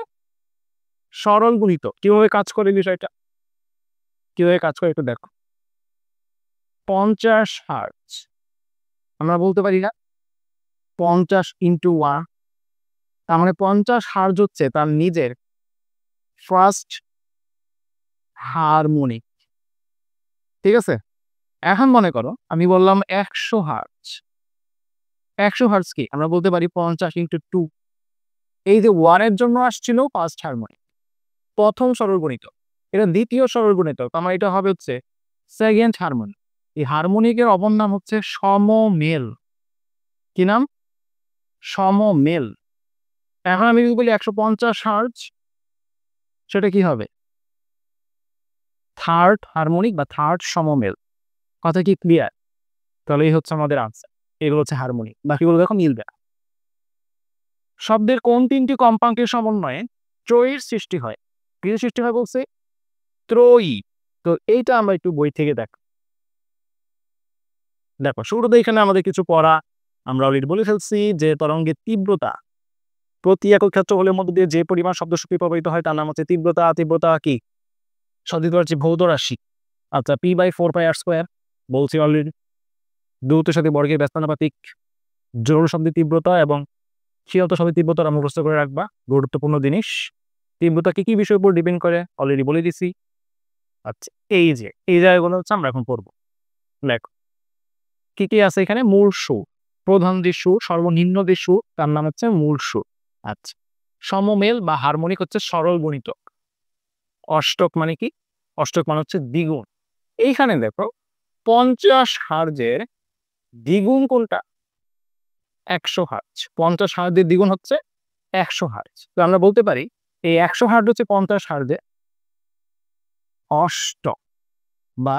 সরল গুণিত। কিভাবে কাজ করে বিষয়টা, কিভাবে কাজ করে একটু দেখো। 50 হার্টজ, আমরা বলতে পারি না 50 ইন্টু 1, তার মানে 50 হার্টজ হচ্ছে তার নিজের ফার্স্ট হারমোনিক। ঠিক আছে, এখন মনে করো আমি বললাম 100 হার্টজ। 100 হার্টজ কি আমরা বলতে পারি 50 ইন্টু 2। এই যে 1 এর জন্য আসছিল ফার্স্ট হারমোনিক, প্রথম সরল গুণিত, এটা দ্বিতীয় সরল গুণিত, আমার এটা হবে হচ্ছে সেকেন্ড হারমোনিক। এই হারমোনিকের অপর নাম হচ্ছে সমমেল। কি নাম? সমমেল। এখন আমি যদি বলি 150 হার্টজ, সেটা কি হবে? থার্ড হারমোনিক বা থার্ড সমমেল। কথা কি ক্লিয়ার? তাহলে এই হচ্ছে আমাদের আনসার, এগুলো হচ্ছে হারমোনিক, বাকিগুলো দেখো মিলবে না। শব্দের কোন 3টি কম্পাঙ্কের সমন্বয়ে ত্রয়ীর সৃষ্টি হয়? কি সৃষ্টি হয় বলছে? ত্রয়ী। তো এইটা আমরা একটু বই থেকে দেখো। শুরুতে এখানে আমাদের কিছু পড়া আমরা অলরেডি বলে ফেলছি যে তরঙ্গের তীব্রতা প্রতি একক ক্ষেত্রফলের মধ্যে দিয়ে যে পরিমাণ শব্দশক্তি প্রবাহিত হয় তার নাম হচ্ছে তীব্রতা। তীব্রতা কি? সদিত হচ্ছে ভৌত রাশি। আচ্ছা, p/4πr² বলছি অলরেডি। দ্রুতের সাথে বর্গের ব্যস্তানুপাতিক। জোর শব্দের তীব্রতা এবং শিয়ালত শব্দের তীব্রতা আমরা মুখস্থ করে রাখবা, গুরুত্বপূর্ণ জিনিস। তীব্রতা কি বিষয়ের উপর ডিপেন্ড করে অলরেডি বলে দিছি। আচ্ছা, এই জায়গাগুলো হচ্ছে আমরা এখন পড়বো। দেখো কি আছে এখানে। মূল সুর, প্রধান যে সুর, সর্বনিম্ন যে সুর তার নাম হচ্ছে মূল সুর। আচ্ছা, সমমেল বা হারমোনিক হচ্ছে সরল গুণিতক। অষ্টক মানে কি? অষ্টক মানে হচ্ছে দ্বিগুণ। এইখানে দেখো 50 হার্জের দ্বিগুণ কোনটা? 100 হার্জ। 50 হার্জের দ্বিগুণ হচ্ছে 100 হার্জ। তো আমরা বলতে পারি এই 100 হার্জ হচ্ছে 50 হার্জে অষ্টক বা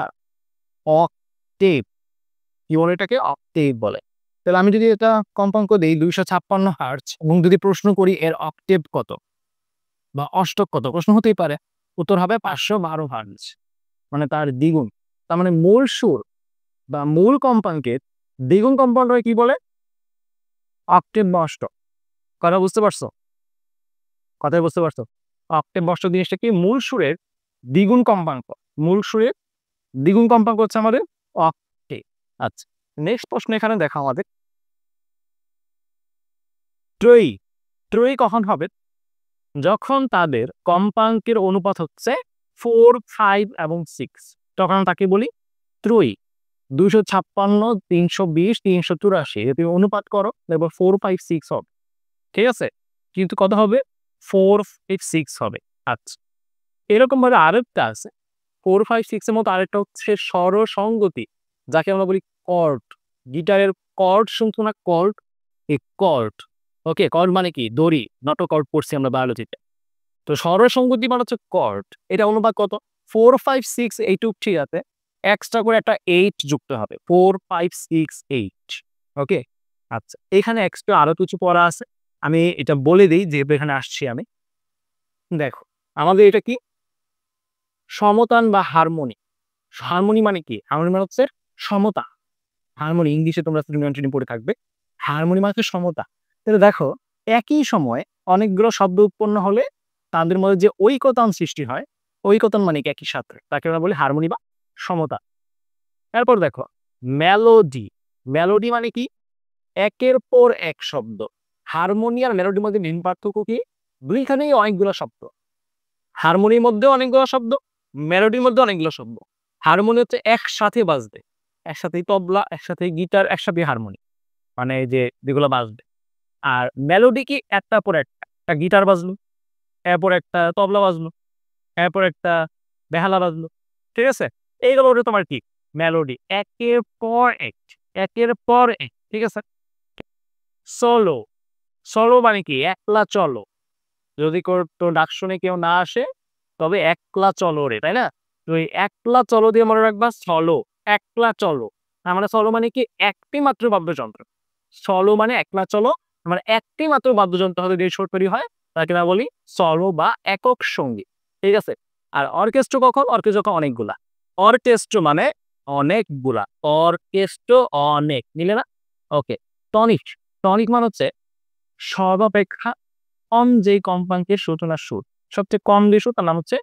অক্টেভ। কি বলে এটাকে? অক্টেভ বলে। তাহলে আমি যদি এটা কম্পাঙ্ক দিই 256 হার্জ এবং যদি প্রশ্ন করি এর অক্টেভ কত বা অষ্টক কত, প্রশ্ন হতেই পারে, উত্তর হবে 512 হার্জ, মানে তার দ্বিগুণ। তার মানে মূল সুর বা মূল কম্পাঙ্কের দ্বিগুণ কম্পাঙ্ক কি বলে? অক্টেভ বা অষ্টক। কথা বুঝতে পারছো? কথাই বুঝতে পারছো? অক্টেভ বা অষ্টক জিনিসটা কি? মূল সুরের দ্বিগুণ কম্পাঙ্ক। মূল সুরের দ্বিগুণ কম্পাঙ্ক হচ্ছে আমাদের অক্টেভ। আচ্ছা, নেক্সট প্রশ্ন এখানে দেখা আমাদের ত্রয়ী। ত্রয়ী কখন হবে? যখন তাদের কম্পাঙ্কের অনুপাত হচ্ছে 4, 5 এবং 6, তখন তাকে বলি ত্রয়ী। 256, 320, 384 যদি অনুপাত করো দেখবো 4, 5, 6 হবে। ঠিক আছে, কিন্তু কত হবে? 4, 5, 6 হবে। আচ্ছা, এরকম ভাবে আরেকটা আছে 4, 5, 6 এর মতো আরেকটা হচ্ছে স্বরসঙ্গতি, যাকে আমরা বলি কর্ড। গিটারের কর্ড শুনতো না? কর্ড, এই কর্ড ওকে, কর্ড মানে কি? দড়ি, নট কর্ড পড়ছি আমরা বায়োলজিতে। তো সরসংগতি মানে হচ্ছে কর্ড। এটা অনুপাত কত? 4, 5, 6 এইটুক ঠিক আছে। এক্সট্রা করে একটা 8 যুক্ত হবে। 4, 5, 6, 8 ওকে? আচ্ছা, এখানে এক্সট্রা আরো কিছু পড়া আছে। আমি এটা বলে দেই যেহেতু এখানে আসছি আমি। দেখো, আমাদের এটা কি? সমতান বা হারমোনি। হারমোনি মানে কি? হারমোনি মানে হচ্ছে সমতা। হারমোনি ইংলিশে তোমরা ট্রিগনোমেট্রি পড়ে থাকবে। হারমোনি মানে হচ্ছে সমতা। তাহলে দেখো, একই সময়ে অনেকগুলো শব্দ উৎপন্ন হলে তাদের মধ্যে যে ঐকতান সৃষ্টি হয়, ঐকতান মানে কি একই সাথে, তাকে আমরা বলি হারমোনি বা সমতা। এরপর দেখো, মেলোডি। মেলোডি মানে কি? একের পর এক শব্দ। হারমোনি আর মেলোডির মধ্যে মেইন পার্থক্য কি? দুইখানেই অনেকগুলো শব্দ। হারমোনির মধ্যে অনেকগুলো শব্দ, মেলোডির মধ্যে অনেকগুলো শব্দ। হারমোনি হচ্ছে একসাথে বাজবে, একসাথেই তবলা, একসাথে গিটার, একসাথে হারমোনি, মানে এই যে যেগুলো বাজবে। আর মেলোডি কি? একটার পর একটা গিটার বাজলো, এরপর একটা তবলা বাজলো, এরপর একটা বেহালা বাজলো, ঠিক আছে? এইগুলো হচ্ছে তোমার কি? মেলোডি, একের পর এক, একের পর এক, ঠিক আছে? সোলো। সোলো মানে কি? একলা চলো। যদি তো ডাক শুনে কেউ না আসে, তবে একলা চলো রে, তাই না? তো এই একলা চলো দিয়ে মনে রাখবা সলো, একলা চলো। তার মানে সলো মানে কি? একটি মাত্র বাদ্যযন্ত্র। সলো মানে একলা চলো, মানে একটি মাত্র বাদ্যযন্ত্র হতে যে সুর তৈরি হয় তাকে আমরা বলি সলো বা একক সঙ্গীত, ঠিক আছে? আর অর্কেস্ট্রা কখন? অর্কেস্ট্রা যখন অনেকগুলা। অর্কেস্ট্রা মানে অনেকগুলা, অর্কেস্ট্রা অনেক, নিলে না? ওকে। টনিক। টনিক মানে হচ্ছে সর্বাপেক্ষা কম যেই কম্পাঙ্কের সূচনার সুর, সবচেয়ে কম যে সুর তার নাম হচ্ছে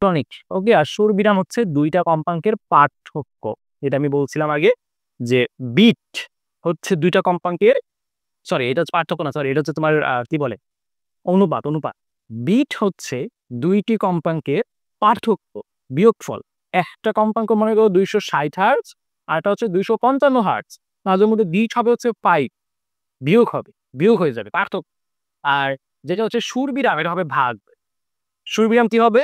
টনিক। ওকে, আর সুর বিরাম হচ্ছে দুইটা কম্পাঙ্কের পার্থক্য, যেটা আমি বলছিলাম আগে, যে বিট হচ্ছে দুইটা কম্পাঙ্কের, সরি এটা হচ্ছে পার্থক্য না, সরি এটা হচ্ছে তোমার কি বলে, অনুপাত। অনুপাত। বিট হচ্ছে দুইটি কম্পাঙ্কের পার্থক্য, বিয়োগফল। একটা কম্পাঙ্ক মনে করো 260 হার্টজ, আর একটা হচ্ছে 255 হার্টজ। তাদের মধ্যে বিট হবে হচ্ছে 5, বিয়োগ হবে, বিয়োগ হয়ে যাবে, পার্থক্য। আর যেটা হচ্ছে সুর বিরাম, এটা হবে ভাগ। সুর বিরাম কি হবে?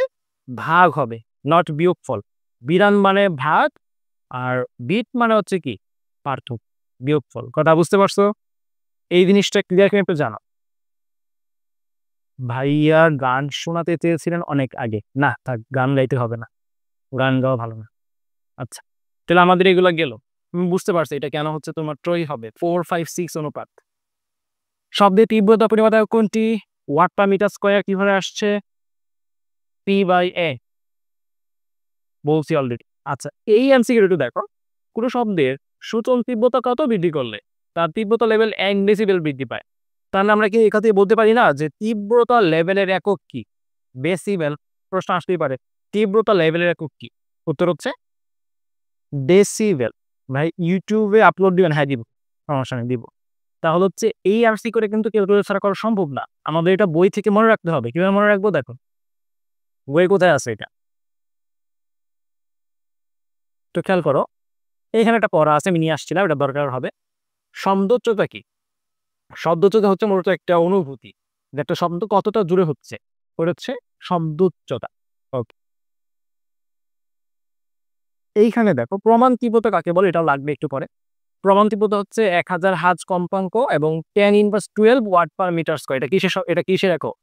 ভাগ হবে, নট বিয়োগফল। বিরাম মানে ভাগ, আর বিট মানে হচ্ছে কি? পার্থক্য, বিয়োগফল। কথা বুঝতে পারছো? এই জিনিসটা ক্লিয়ার করে একটু জানো। ভাইয়া গান শোনাতে চেয়েছিলেন অনেক আগে, না থাক, গান গাইতে হবে না, গান গাওয়া ভালো না। আচ্ছা, তাহলে আমাদের এগুলো গেল। তুমি বুঝতে পারছো এটা কেন হচ্ছে? তোমার ট্রই হবে 4, 5, 6 অনুপাত। শব্দের তীব্রতা পরিমাপ কোনটি? ওয়াট পার মিটার স্কয়ার কিভাবে আসছে? P/A, বলছি অলরেডি। আচ্ছা, এই এমসিকিউ একটু দেখো। কোনো শব্দের সূচন তীব্রতা কত বৃদ্ধি করলে তার তীব্রতা লেভেল 1 ডেসিবেল বৃদ্ধি পায়? তাহলে আমরা কি এখান থেকে বলতে পারি না যে তীব্রতা লেভেলের একক কি? ডেসিবেল। প্রশ্ন আসতেই পারে, তীব্রতা লেভেলের একক কি? উত্তর হচ্ছে ডেসিবেল। ভাই ইউটিউবে আপলোড দিবেন? হ্যাঁ দিব, সমস্যা নেই, দিব। তাহলে হচ্ছে এই এমসি করে কিন্তু ক্যালকুলেটর ছাড়া করা সম্ভব না। আমাদের এটা বই থেকে মনে রাখতে হবে। কিভাবে মনে রাখবো? দেখো, বই কোথায় আছে এটা তো খেয়াল করো। এখানে একটা পড়া আছে, আমি নিয়ে আসছিলাম, এটা দরকার হবে। শব্দোচ্চতা কি? শব্দোচ্চতা হচ্ছে মূলত একটা অনুভূতি যে একটা শব্দ কতটা জুড়ে হচ্ছে, ওটা হচ্ছে শব্দোচ্চতা। ওকে, এইখানে দেখো প্রমাণ তীব্রতা কাকে বলে, এটাও লাগবে একটু পরে। প্রমাণ তীব্রতা হচ্ছে 1000 হার্জ কম্পাঙ্ক এবং 10^12 ওয়াট পার মিটার স্কয়ার। এটা কিসের একক?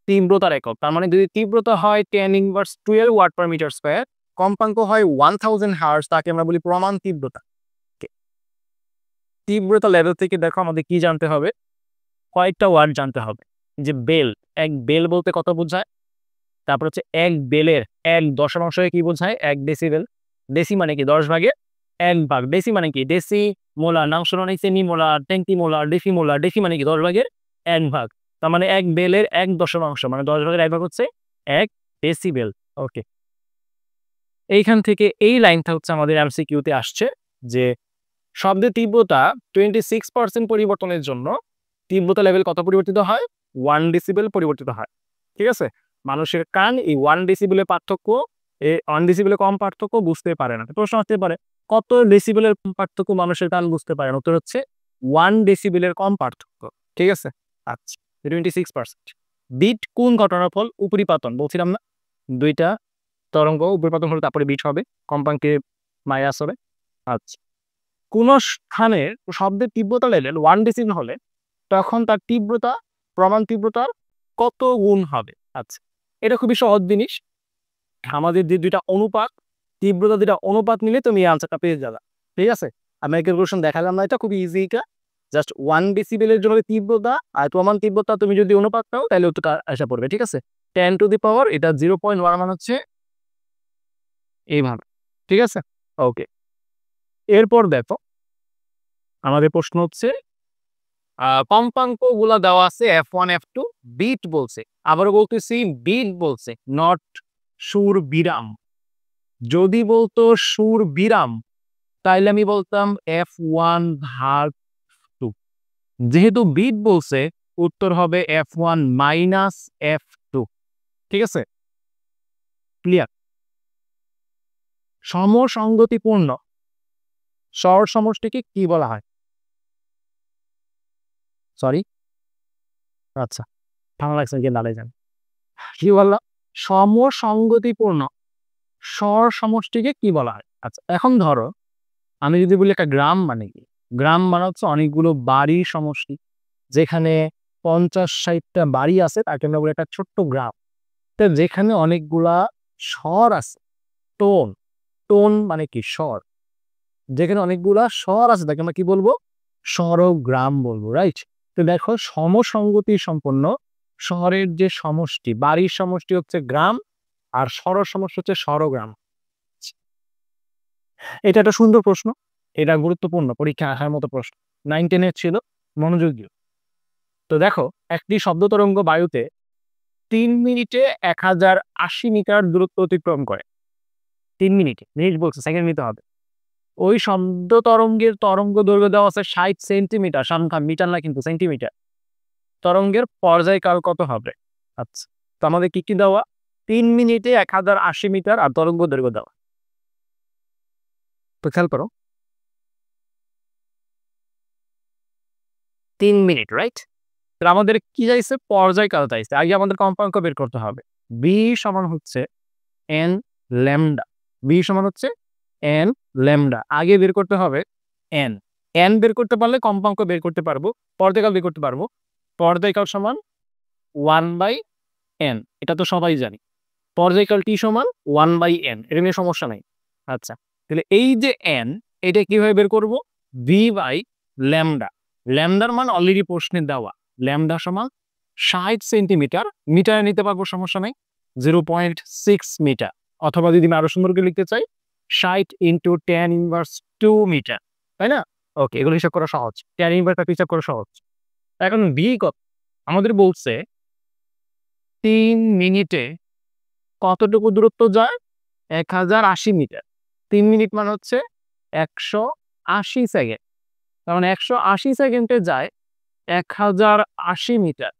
তীব্রতার একক। তার মানে যদি তীব্রতা হয় 10^12 ওয়াট পার মিটার স্কয়ার, কম্পাঙ্ক হয় 1000 হার্জ, তাকে আমরা বলি প্রমাণ তীব্রতা। তীব্রতা লেভেল থেকে দেখো আমাদের কি জানতে হবে? কয়েকটা ওয়ার্ড জানতে হবে। যে বেল, এক বেল বলতে কত বোঝায়? তারপর হচ্ছে এক বেলের 1/10 কি বোঝায়? 1 ডেসিবেল। ডেসি মানে কি? 10/1 ডেসি মানে কি? ডেসি মোলার, নাম শোনা নেই? Semi molar, centi molar, deci molar. Deci মানে কি? 10/1 তার মানে এক বেলের 1/10, মানে 10/1 হচ্ছে 1 ডেসিবেল। ওকে, এইখান থেকে এই লাইনটা হচ্ছে আমাদের এমসিকিউতে আসছে যে শব্দের তীব্রতা 26% পরিবর্তনের জন্য তীব্রতা লেভেল কত পরিবর্তিত হয়? 1 ডেসিবেল পরিবর্তিত হয়। ঠিক আছে? মানুষের কান এই 1 ডেসিবেলের পার্থক্য, 1 ডেসিবেলের কম পার্থক্য বুঝতে পারে না। প্রশ্ন আসতে পারে, কত ডেসিবেলের পার্থক্য মানুষের কান বুঝতে পারে না? উত্তর হচ্ছে 1 ডেসিবেলের কম পার্থক্য। ঠিক আছে? আচ্ছা, 26%। বিট কোন ঘটনার ফল? উপরিপাতন। বলছিলাম না, দুইটা তরঙ্গ উপরিপাতন হলে তারপরে বিট হবে, কম্পাঙ্কে মাইনাস হবে। আচ্ছা, কোন স্থানের শব্দের তীব্রতা লেভেল 1 ডেসিবেল হলে তখন তার তীব্রতা প্রমাণ তীব্রতার কত গুণ হবে। আচ্ছা, এটা খুবই সহজ জিনিস। আমাদের যে দুইটা অনুপাত, তীব্রতা দুইটা অনুপাত নিলে তুমি এই আনসারটা পেয়ে যাবে। ঠিক আছে, আমি ক্যালকুলেশন দেখালাম না, এটা খুবই ইজি। এটা জাস্ট 1 ডেসিবেলের জন্য তীব্রতা আর প্রমাণ তীব্রতা তুমি যদি অনুপাত নাও তাহলে উত্তরটা আসা পড়বে। ঠিক আছে, 10 টু দি পাওয়ার এটা 0.1 মান হচ্ছে এইভাবে। ঠিক আছে, ওকে। এরপর দেখো আমাদের প্রশ্ন হচ্ছে কম্পাঙ্ক গুলা দেওয়া আছে F1 F2, বিট বলছে, আবারও বলতেছি বিট বলছে, নট সুর বিরাম। যদি বলতো সুর বিরাম তাইলে আমি বলতাম F1 ভাগ 2। যেহেতু বিট বলছে উত্তর হবে F1 মাইনাস F2। ঠিক আছে, ক্লিয়ার। সমসঙ্গতিপূর্ণ স্বর সমষ্টিকে কি বলা হয়? সরি, আচ্ছা, ভালো লাগছে গিয়ে দাঁড়াই যান। কি বললাম? সমসঙ্গতিপূর্ণ স্বর সমষ্টিকে কি বলা হয়? আচ্ছা, এখন ধরো আমি যদি বলি একটা গ্রাম মানে কি, গ্রাম মানে হচ্ছে অনেকগুলো বাড়ির সমষ্টি। যেখানে 50-60টা বাড়ি আছে তাকে আমরা বলি একটা ছোট্ট গ্রাম। তো যেখানে অনেকগুলা স্বর আছে, টোন, টোন মানে কি স্বর, যেখানে অনেকগুলা স্বর আছে তাকে আমরা কি বলবো? স্বরগ্রাম বলবো, রাইট? তো দেখো সমসঙ্গতি সম্পন্ন শহরের যে সমষ্টি, বাড়ির সমষ্টি হচ্ছে গ্রাম, আর স্বর সমষ্টি হচ্ছে স্বরগ্রাম। এটা একটা সুন্দর প্রশ্ন, এটা গুরুত্বপূর্ণ, পরীক্ষা আসার মতো প্রশ্ন, 9-10 ছিল, মনোযোগ দিও। তো দেখো একটি শব্দ তরঙ্গ বায়ুতে 3 মিনিটে 1080 মিটার দূরত্ব অতিক্রম করে। 3 মিনিটে, মিনিট বলছে, সেকেন্ড নিতে হবে। ওই শব্দ তরঙ্গের তরঙ্গ দৈর্ঘ্য দেওয়া আছে 60 সেন্টিমিটার, সংখ্যা মিটার না কিন্তু সেন্টিমিটার। তরঙ্গের পর্যায়কাল কত হবে? আচ্ছা, তো আমাদের কি কি দেওয়া? 3 মিনিটে 1080 মিটার আর তরঙ্গ দৈর্ঘ্য দেওয়া। তো খেয়াল করো, 3 মিনিট, রাইট? তাহলে আমাদের কি চাইছে? পর্যায়কাল চাইছে। আগে আমাদের কম্পাঙ্ক বের করতে হবে। বি সমান হচ্ছে এন ল্যামডা। বি সমান হচ্ছে এন ল্যামডা। আগে বের করতে হবে এন। এন বের করতে পারলে কম্পাঙ্ক বের করতে পারবো, পর্যায়কাল বের করতে পারবো। পর্যায়কাল সমান 1/n, এটা তো সবাই জানি। পর্যায়কাল টি সমান 1/n, এটা নিয়ে সমস্যা নাই। আচ্ছা, তাহলে এই যে এন, এটা কিভাবে বের করব? V by lambda. ল্যামডার মান অলরেডি প্রশ্নে দেওয়া, ল্যামডা সমান 60 সেন্টিমিটার, মিটারে নিতে পারবো, সমস্যা নেই, 0.6 মিটার। অথবা যদি আমি আরো সুন্দর করে লিখতে চাই 60 ইন্টু 10⁻² মিটার, তাই না? ওকে, এগুলো হিসাব করা সহজ, 10⁻² হিসাব করা সহজ। এখন ভি কত? আমাদের বলছে 3 মিনিটে কতটুকু দূরত্ব যায়? 1080 মিটার। 3 মিনিট মানে হচ্ছে 180 সেকেন্ড। তার মানে 180 সেকেন্ডে যায় 1080 মিটার,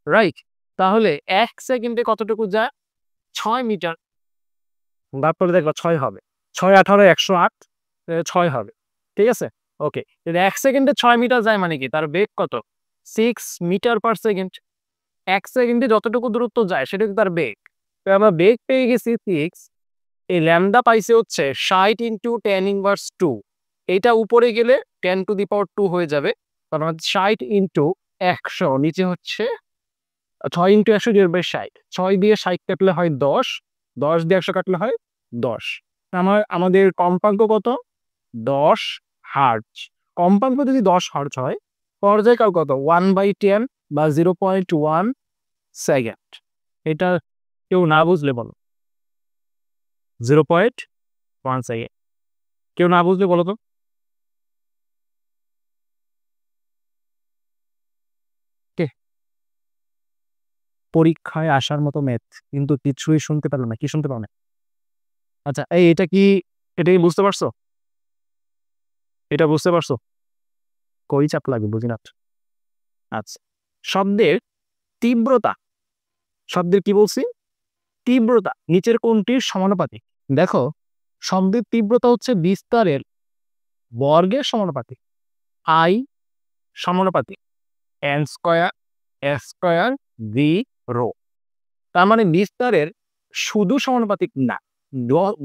রাইট? তাহলে 1 সেকেন্ডে কতটুকু যায়? 6 মিটার। তারপরে দেখবা 6 হবে, 6 18 108, 6 হবে। ঠিক আছে, ওকে। 1 সেকেন্ডে 6 মিটার যায় মানে কি? তার বেগ কত? 6 মিটার পার সেকেন্ড। 1 সেকেন্ডে যতটুকু দূরত্ব যায় সেটা তার বেগ। তো আমরা বেগ পেয়ে গেছি 6, এই ল্যামডা পাইছে হচ্ছে 60 ইন্টু 10⁻²। এইটা উপরে গেলে 10 টু দি পাওয়ার 2 হয়ে যাবে, কারণ 60 ইন্টু 100, নিচে হচ্ছে 6 ইন্টু 100 / 60, 6 দিয়ে 60 কাটলে হয় 10, 10 দিয়ে 100 কাটলে হয় 10। আমাদের কম্পাঙ্ক কত? 10 হার্জ। কম্পাঙ্ক যদি 10 হার্জ হয়, পর্যায়কাল কত? 1/10 বা 0.1 সেকেন্ড। এটা কেউ না বুঝলে বলো, 0.1 সেকেন্ড। কেউ না বুঝলে বলো তো। কে পরীক্ষায় আসার মতো ম্যাথ, কিন্তু কিছুই শুনতে পেলো না। কি শুনতে পাও না? আচ্ছা, এটা কি, এটা কি বুঝতে পারছো? এটা বুঝতে পারছো? কই চাপ লাগবে বুঝি না। আচ্ছা, শব্দের তীব্রতা, শব্দের কি বলছি? তীব্রতা নিচের কোনটির সমানুপাতিক? দেখো শব্দের তীব্রতা হচ্ছে বিস্তারের বর্গের সমানুপাতিক। আই সমানুপাতিক n square s square v rho. তার মানে বিস্তারের শুধু সমানুপাতিক না,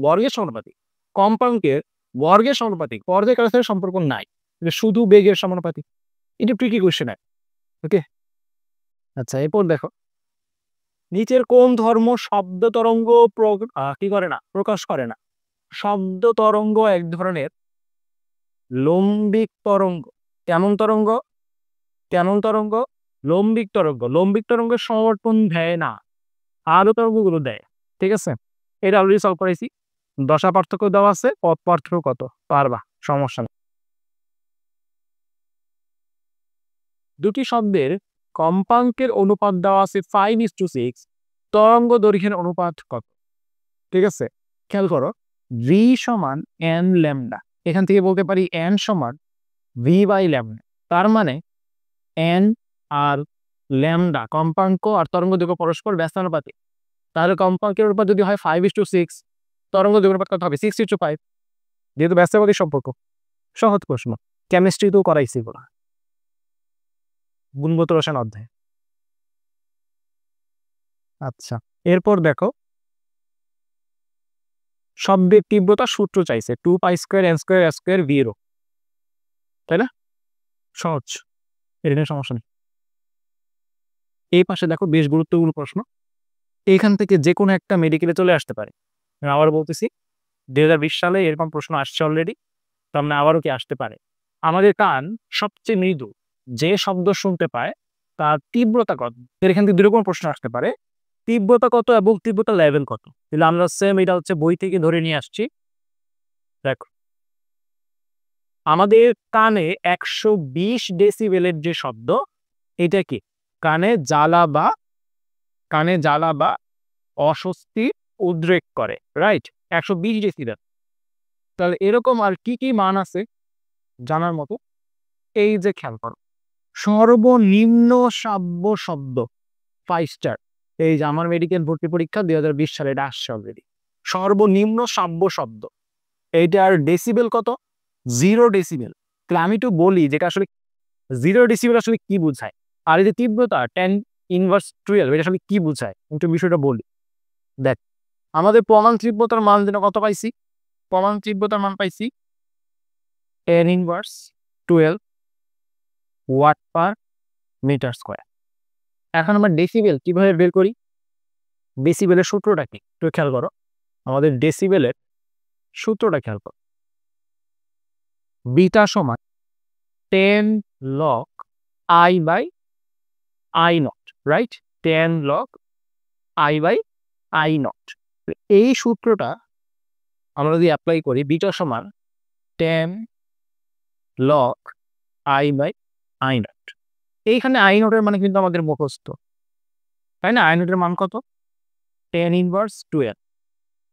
বর্গের সমানুপাতিক। কম্পাঙ্কের বর্গের সমানুপাতিক, পর্যায়কালের সাথে সম্পর্ক নাই, শুধু বেগের সমানুপাতিক। এটা ট্রিকি কোশ্চেন। ওকে, আচ্ছা এরপর দেখো, নিচের কোন ধর্ম শব্দ তরঙ্গ কি করে না, প্রকাশ করে না? শব্দ তরঙ্গ এক ধরনের লম্বিক তরঙ্গ। কেমন তরঙ্গ? কেমন তরঙ্গ? লম্বিক তরঙ্গ। লম্বিক তরঙ্গের সমর্থন দেয় না, আরো তরঙ্গগুলো দেয়। ঠিক আছে, এটা অলরেডি সলভ করেছি। দশা পার্থক্য দেওয়া আছে, পথ পার্থক্য কত পারবা, সমস্যা নেই। দুটি শব্দের কম্পাঙ্কের অনুপাত দেওয়া আছে 5:6, তরঙ্গ দৈর্ঘ্যের অনুপাত কত? ঠিক আছে, খেয়াল করো, ভি সমান এন ল্যামডা, এখান থেকে বলতে পারি এন সমান ভি বাই ল্যামডা। তার মানে এন আর ল্যামডা কম্পাঙ্ক আর তরঙ্গ দৈর্ঘ্য পরস্পর ব্যস্তানুপাতিক। তাহলে কম্পাঙ্কের অনুপাত যদি হয় 5:6, তরঙ্গ দৈর্ঘ্যের অনুপাত কত হবে? 6:5, যেহেতু ব্যস্তানুপাতিক সম্পর্ক। সহজ প্রশ্ন, কেমিস্ট্রি তো করাইছি বলা, গুণগত রসায়ন অধ্যায়। আচ্ছা এরপর দেখো, শব্দের তীব্রতা সূত্র চাইছে 2π² n² s² v/ρ, তাই না? সহজ, এটা নিয়ে সমস্যা নেই। এই পাশে দেখো বেশ গুরুত্বপূর্ণ প্রশ্ন, এখান থেকে যে কোনো একটা মেডিকেলে চলে আসতে পারে। আমি আবার বলতেছি, 2020 সালে এরকম প্রশ্ন আসছে অলরেডি, সামনে আবারও কি আসতে পারে। আমাদের কান সবচেয়ে মৃদু যে শব্দ শুনতে পায় তার তীব্রতা কত? এখান থেকে দুরকম প্রশ্ন আসতে পারে, তীব্রতা কত এবং তীব্রতা লেভেল কত। তাহলে আমরা সেম এটা হচ্ছে বই থেকে ধরে নিয়ে আসছি। দেখো, আমাদের কানে 120 ডেসিবেলের যে শব্দ, এটা কি কানে জ্বালা বা অস্বস্তি উদ্রেক করে, রাইট? 120 ডেসিবেল। তাহলে এরকম আর কি কি মান আছে জানার মতো? এই যে খেয়াল করো, সর্বনিম্ন শ্রাব্য শব্দ 5 স্টার, এই যে আমার মেডিকেল ভর্তি পরীক্ষা 2020 সালে এটা আসছে অলরেডি। সর্বনিম্ন শ্রাব্য শব্দ, এইটার ডেসিবেল কত? 0 ডেসিবেল। তাহলে আমি একটু বলি যেটা আসলে 0 ডেসিবেল আসলে কি বোঝায়, আর এই যে তীব্রতা 10⁻12 এটা আসলে কি বোঝায়, একটু বিষয়টা বলি। দেখ, আমাদের প্রমাণ তীব্রতার মান যেন কত পাইছি? প্রমাণ তীব্রতার মান পাইছি 10⁻12 ওয়াট পার মিটার স্কোয়ার। এখন আমরা ডেসিবেল কিভাবে বের করি? ডেসিবেলের সূত্রটা কি একটু খেয়াল করো, আমাদের ডেসিবেলের সূত্রটা খেয়াল করো, বিটা সমান 10 log I by I naught, right? 10 log I by I naught. এই সূত্রটা আমরা যদি অ্যাপ্লাই করি, বিটা সমান 10 log I by I naught. এইখানে I নটের মানে কিন্তু আমাদের মুখস্থ, তাই না? I নটের মান কত? 10⁻12।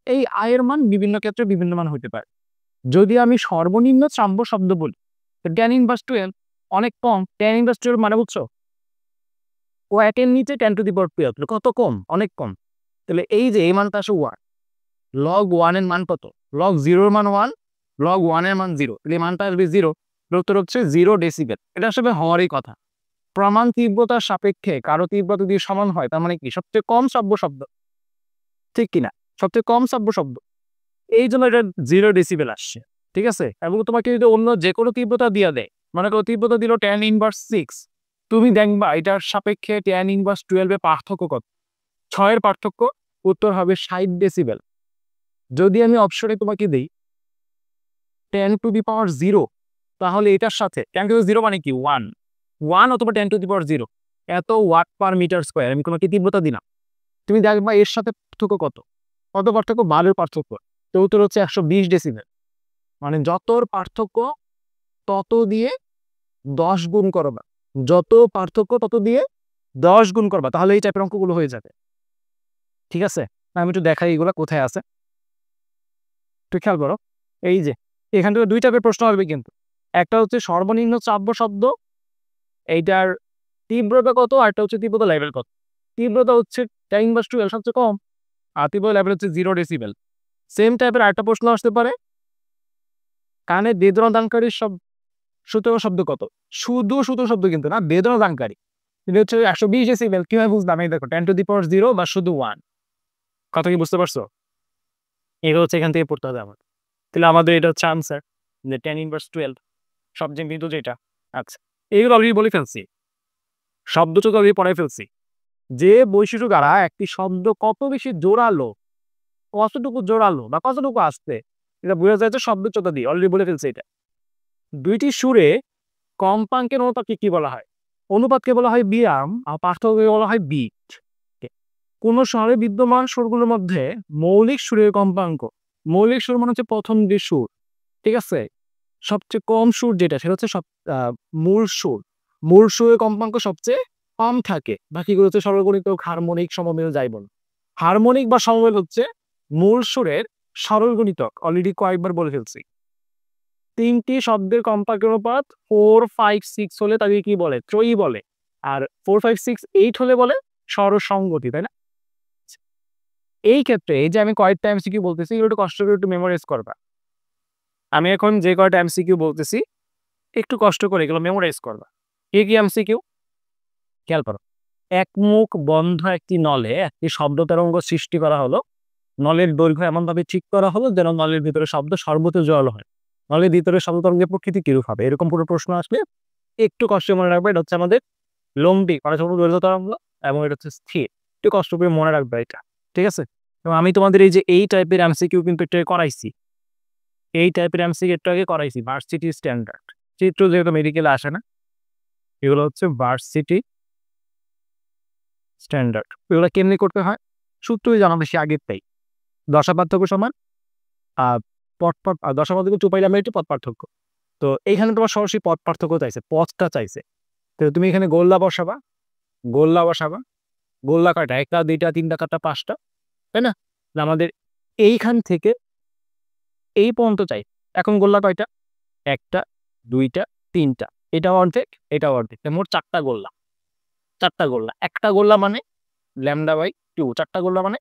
এই I এর মান বিভিন্ন ক্ষেত্রে বিভিন্ন মান হতে পারে। যদি আমি সর্বনিম্ন শ্রাব্য শব্দ বলি, তো 10⁻12 অনেক কম। 10⁻12 মানে বুঝছো, ও 1 এর নিচে 10⁻12, কত কম, অনেক কম। তাহলে এই যে এই মানটা আসে 1, লগ 1 এর মান কত? লগ 0 এর মান 1, লগ 1 এর মান 0, তাহলে এই মানটা আসবে 0। উত্তর হচ্ছে 0 ডেসিবেল। এটা আসলে হওয়ারই কথা। প্রমাণ তীব্রতার সাপেক্ষে কারো তীব্রতা যদি সমান হয়, তার মানে কি সবচেয়ে কম শ্রাব্য শব্দ, ঠিক কিনা? সবচেয়ে কম শ্রাব্য শব্দ, এই জন্য এটা 0 ডেসিবেল আসছে। ঠিক আছে, এবং তোমাকে যদি অন্য যে কোনো তীব্রতা দিয়ে দেয়, মনে করো তীব্রতা দিল 10⁻6, তুমি দেখবা এটার সাপেক্ষে 10⁻12 এর পার্থক্য কত? 6 এর পার্থক্য, উত্তর হবে 60 ডেসিবেল। যদি আমি অপশনে তোমাকে দিই 10⁻0, তাহলে এটার সাথে 10⁻0 মানে কি 1 অথবা 10⁻0, এত ওয়াট পার মিটার স্কোয়ার আমি তোমাকে তীব্রতা দিলাম। তুমি দেখবা এর সাথে পার্থক্য কত? কত পার্থক্য? 12 এর পার্থক্য। তো উত্তর হচ্ছে 120 ডেসিবেল। মানে যতর পার্থক্য তত দিয়ে 10 গুণ করবা, যত পার্থক্য তত দিয়ে 10 গুণ করবা, তাহলে এই টাইপের অঙ্কগুলো হয়ে যাবে। ঠিক আছে, আমি একটু দেখাই এগুলো কোথায় আছে, একটু খেয়াল করো। এই যে এখান থেকে 2 টাইপের প্রশ্ন আসবে কিন্তু, একটা হচ্ছে সর্বনিম্ন শ্রাব্য শব্দ, এইটার তীব্রতা কত, আর একটা হচ্ছে তীব্রতা লেভেল কত। তীব্রতা হচ্ছে 10⁻12 সবচেয়ে কম, আর তীব্রতা লেভেল হচ্ছে 0 ডেসিবেল। সেম টাইপের আরেকটা প্রশ্ন আসতে পারে, কানে বেদনা দানকারী সূত্র শব্দ কত? শুধু সূত্র শব্দ কিন্তু না, বেদনা দানকারী, এটা হচ্ছে 120 ডেসিবেল। কিভাবে বুঝলাম? এই দেখো 10⁻0 বা শুধু 1, কথা কি বুঝতে পারছো? এটা হচ্ছে এখান থেকে পড়তে হবে আমার। তাহলে আমাদের এটা হচ্ছে আনসার, যে 10⁻12 সবচেয়ে মৃদু যেটা। আচ্ছা, এইগুলো অলরেডি বলে ফেলছি। শব্দচোখা দিয়ে পড়াই ফেলছি। যে বৈশিষ্ট্য দ্বারা একটি শব্দ কত বেশি জোরালো, কতটুকু জোরালো বা কতটুকু আসতে, এটা বোঝা যায় যে শব্দচোখা দিয়ে, অলরেডি বলে ফেলছে এটা। দুইটি সুরে কম্পাঙ্কের অনুপাতকে কি বলা হয়? অনুপাতকে বলা হয় বিরাম, আর পার্থক্যকে বলা হয় বিট। কোন স্বরে বিদ্যমান সুরগুলোর মধ্যে মৌলিক সুরের কম্পাঙ্ক, মৌলিক সুর মানে হচ্ছে প্রথম যে সুর, ঠিক আছে, সবচেয়ে কম সুর যেটা সেটা হচ্ছে মূল সুর। মূল সুরের কম্পাঙ্ক সবচেয়ে কম থাকে, বাকিগুলো হচ্ছে সরলগুণিতক, হারমোনিক, সমমিল যাই বল। হারমোনিক বা সমমিল হচ্ছে মূল সুরের সরলগুণিতক, অলরেডি কয়েকবার বলে ফেলছি। তিনটি শব্দের কম্পাঙ্কের অনুপাত 4, 5, 6 হলে তাকে কি বলে? ত্রয়ী বলে। আর 4, 5, 6, 8 হলে বলে স্বরসঙ্গতি, তাই না? এই ক্ষেত্রে এই যে আমি কয়েকটা এমসিকিউ বলতেছি, এগুলো একটু কষ্ট করে একটু মেমোরাইজ করবা। আমি এখন যে কয়টা এমসিকিউ বলতেছি একটু কষ্ট করে এগুলো মেমোরাইজ করবা। কি এমসিকিউ? খেয়াল করো। একমুখ বন্ধ একটি নলে একটি শব্দ তরঙ্গ সৃষ্টি করা হলো। নলের দৈর্ঘ্য এমনভাবে ঠিক করা হলো যেন নলের ভিতরে শব্দ সর্বোচ্চ জল হয়। নলের ভিতরে শব্দ তরঙ্গের প্রকৃতি কিরূপ হবে? এরকম পুরো প্রশ্ন আসলে একটু কষ্ট মনে রাখবে। এটা হচ্ছে আমাদের লম্বি দৈর্ঘ্য তরঙ্গ, এবং এটা হচ্ছে স্থির। একটু কষ্ট করে মনে রাখবে এটা, ঠিক আছে? এবং আমি তোমাদের এই টাইপের এমসিকিউ কিন্তু একটু করাইছি। এই টাইপের এমসিকিউ একটু আগে করাইছি, ভার্সিটি স্ট্যান্ডার্ড। চিত্র যেহেতু মেডিকেলে আসে না, এগুলো হচ্ছে ভার্সিটি স্ট্যান্ডার্ড। এগুলো কেমনি করতে হয় সূত্রই জানা বেশি আগেরটাই। দশা পার্থক্য সমান দশা পার্থক্য চুপাইলাম একটু পথ পার্থক্য। তো এইখানে তোমার সরাসরি পথ পার্থক্য চাইছে, পথটা চাইছে। তো তুমি এখানে গোল্লা বসাবা, গোল্লা বসাবা। গোল্লা কয়টা? 1টা 2টা 3টা 4টা 5টা, তাই না? আমাদের এইখান থেকে এই পর্যন্ত চাই। এখন গোল্লা কয়টা? 1টা 2টা 3টা, এটাও অর্ধেক এটাও অর্ধেক, মোট 4টা গোল্লা। 4টা গোল্লা, একটা গোল্লা মানে λ/2, 4টা গোল্লা মানে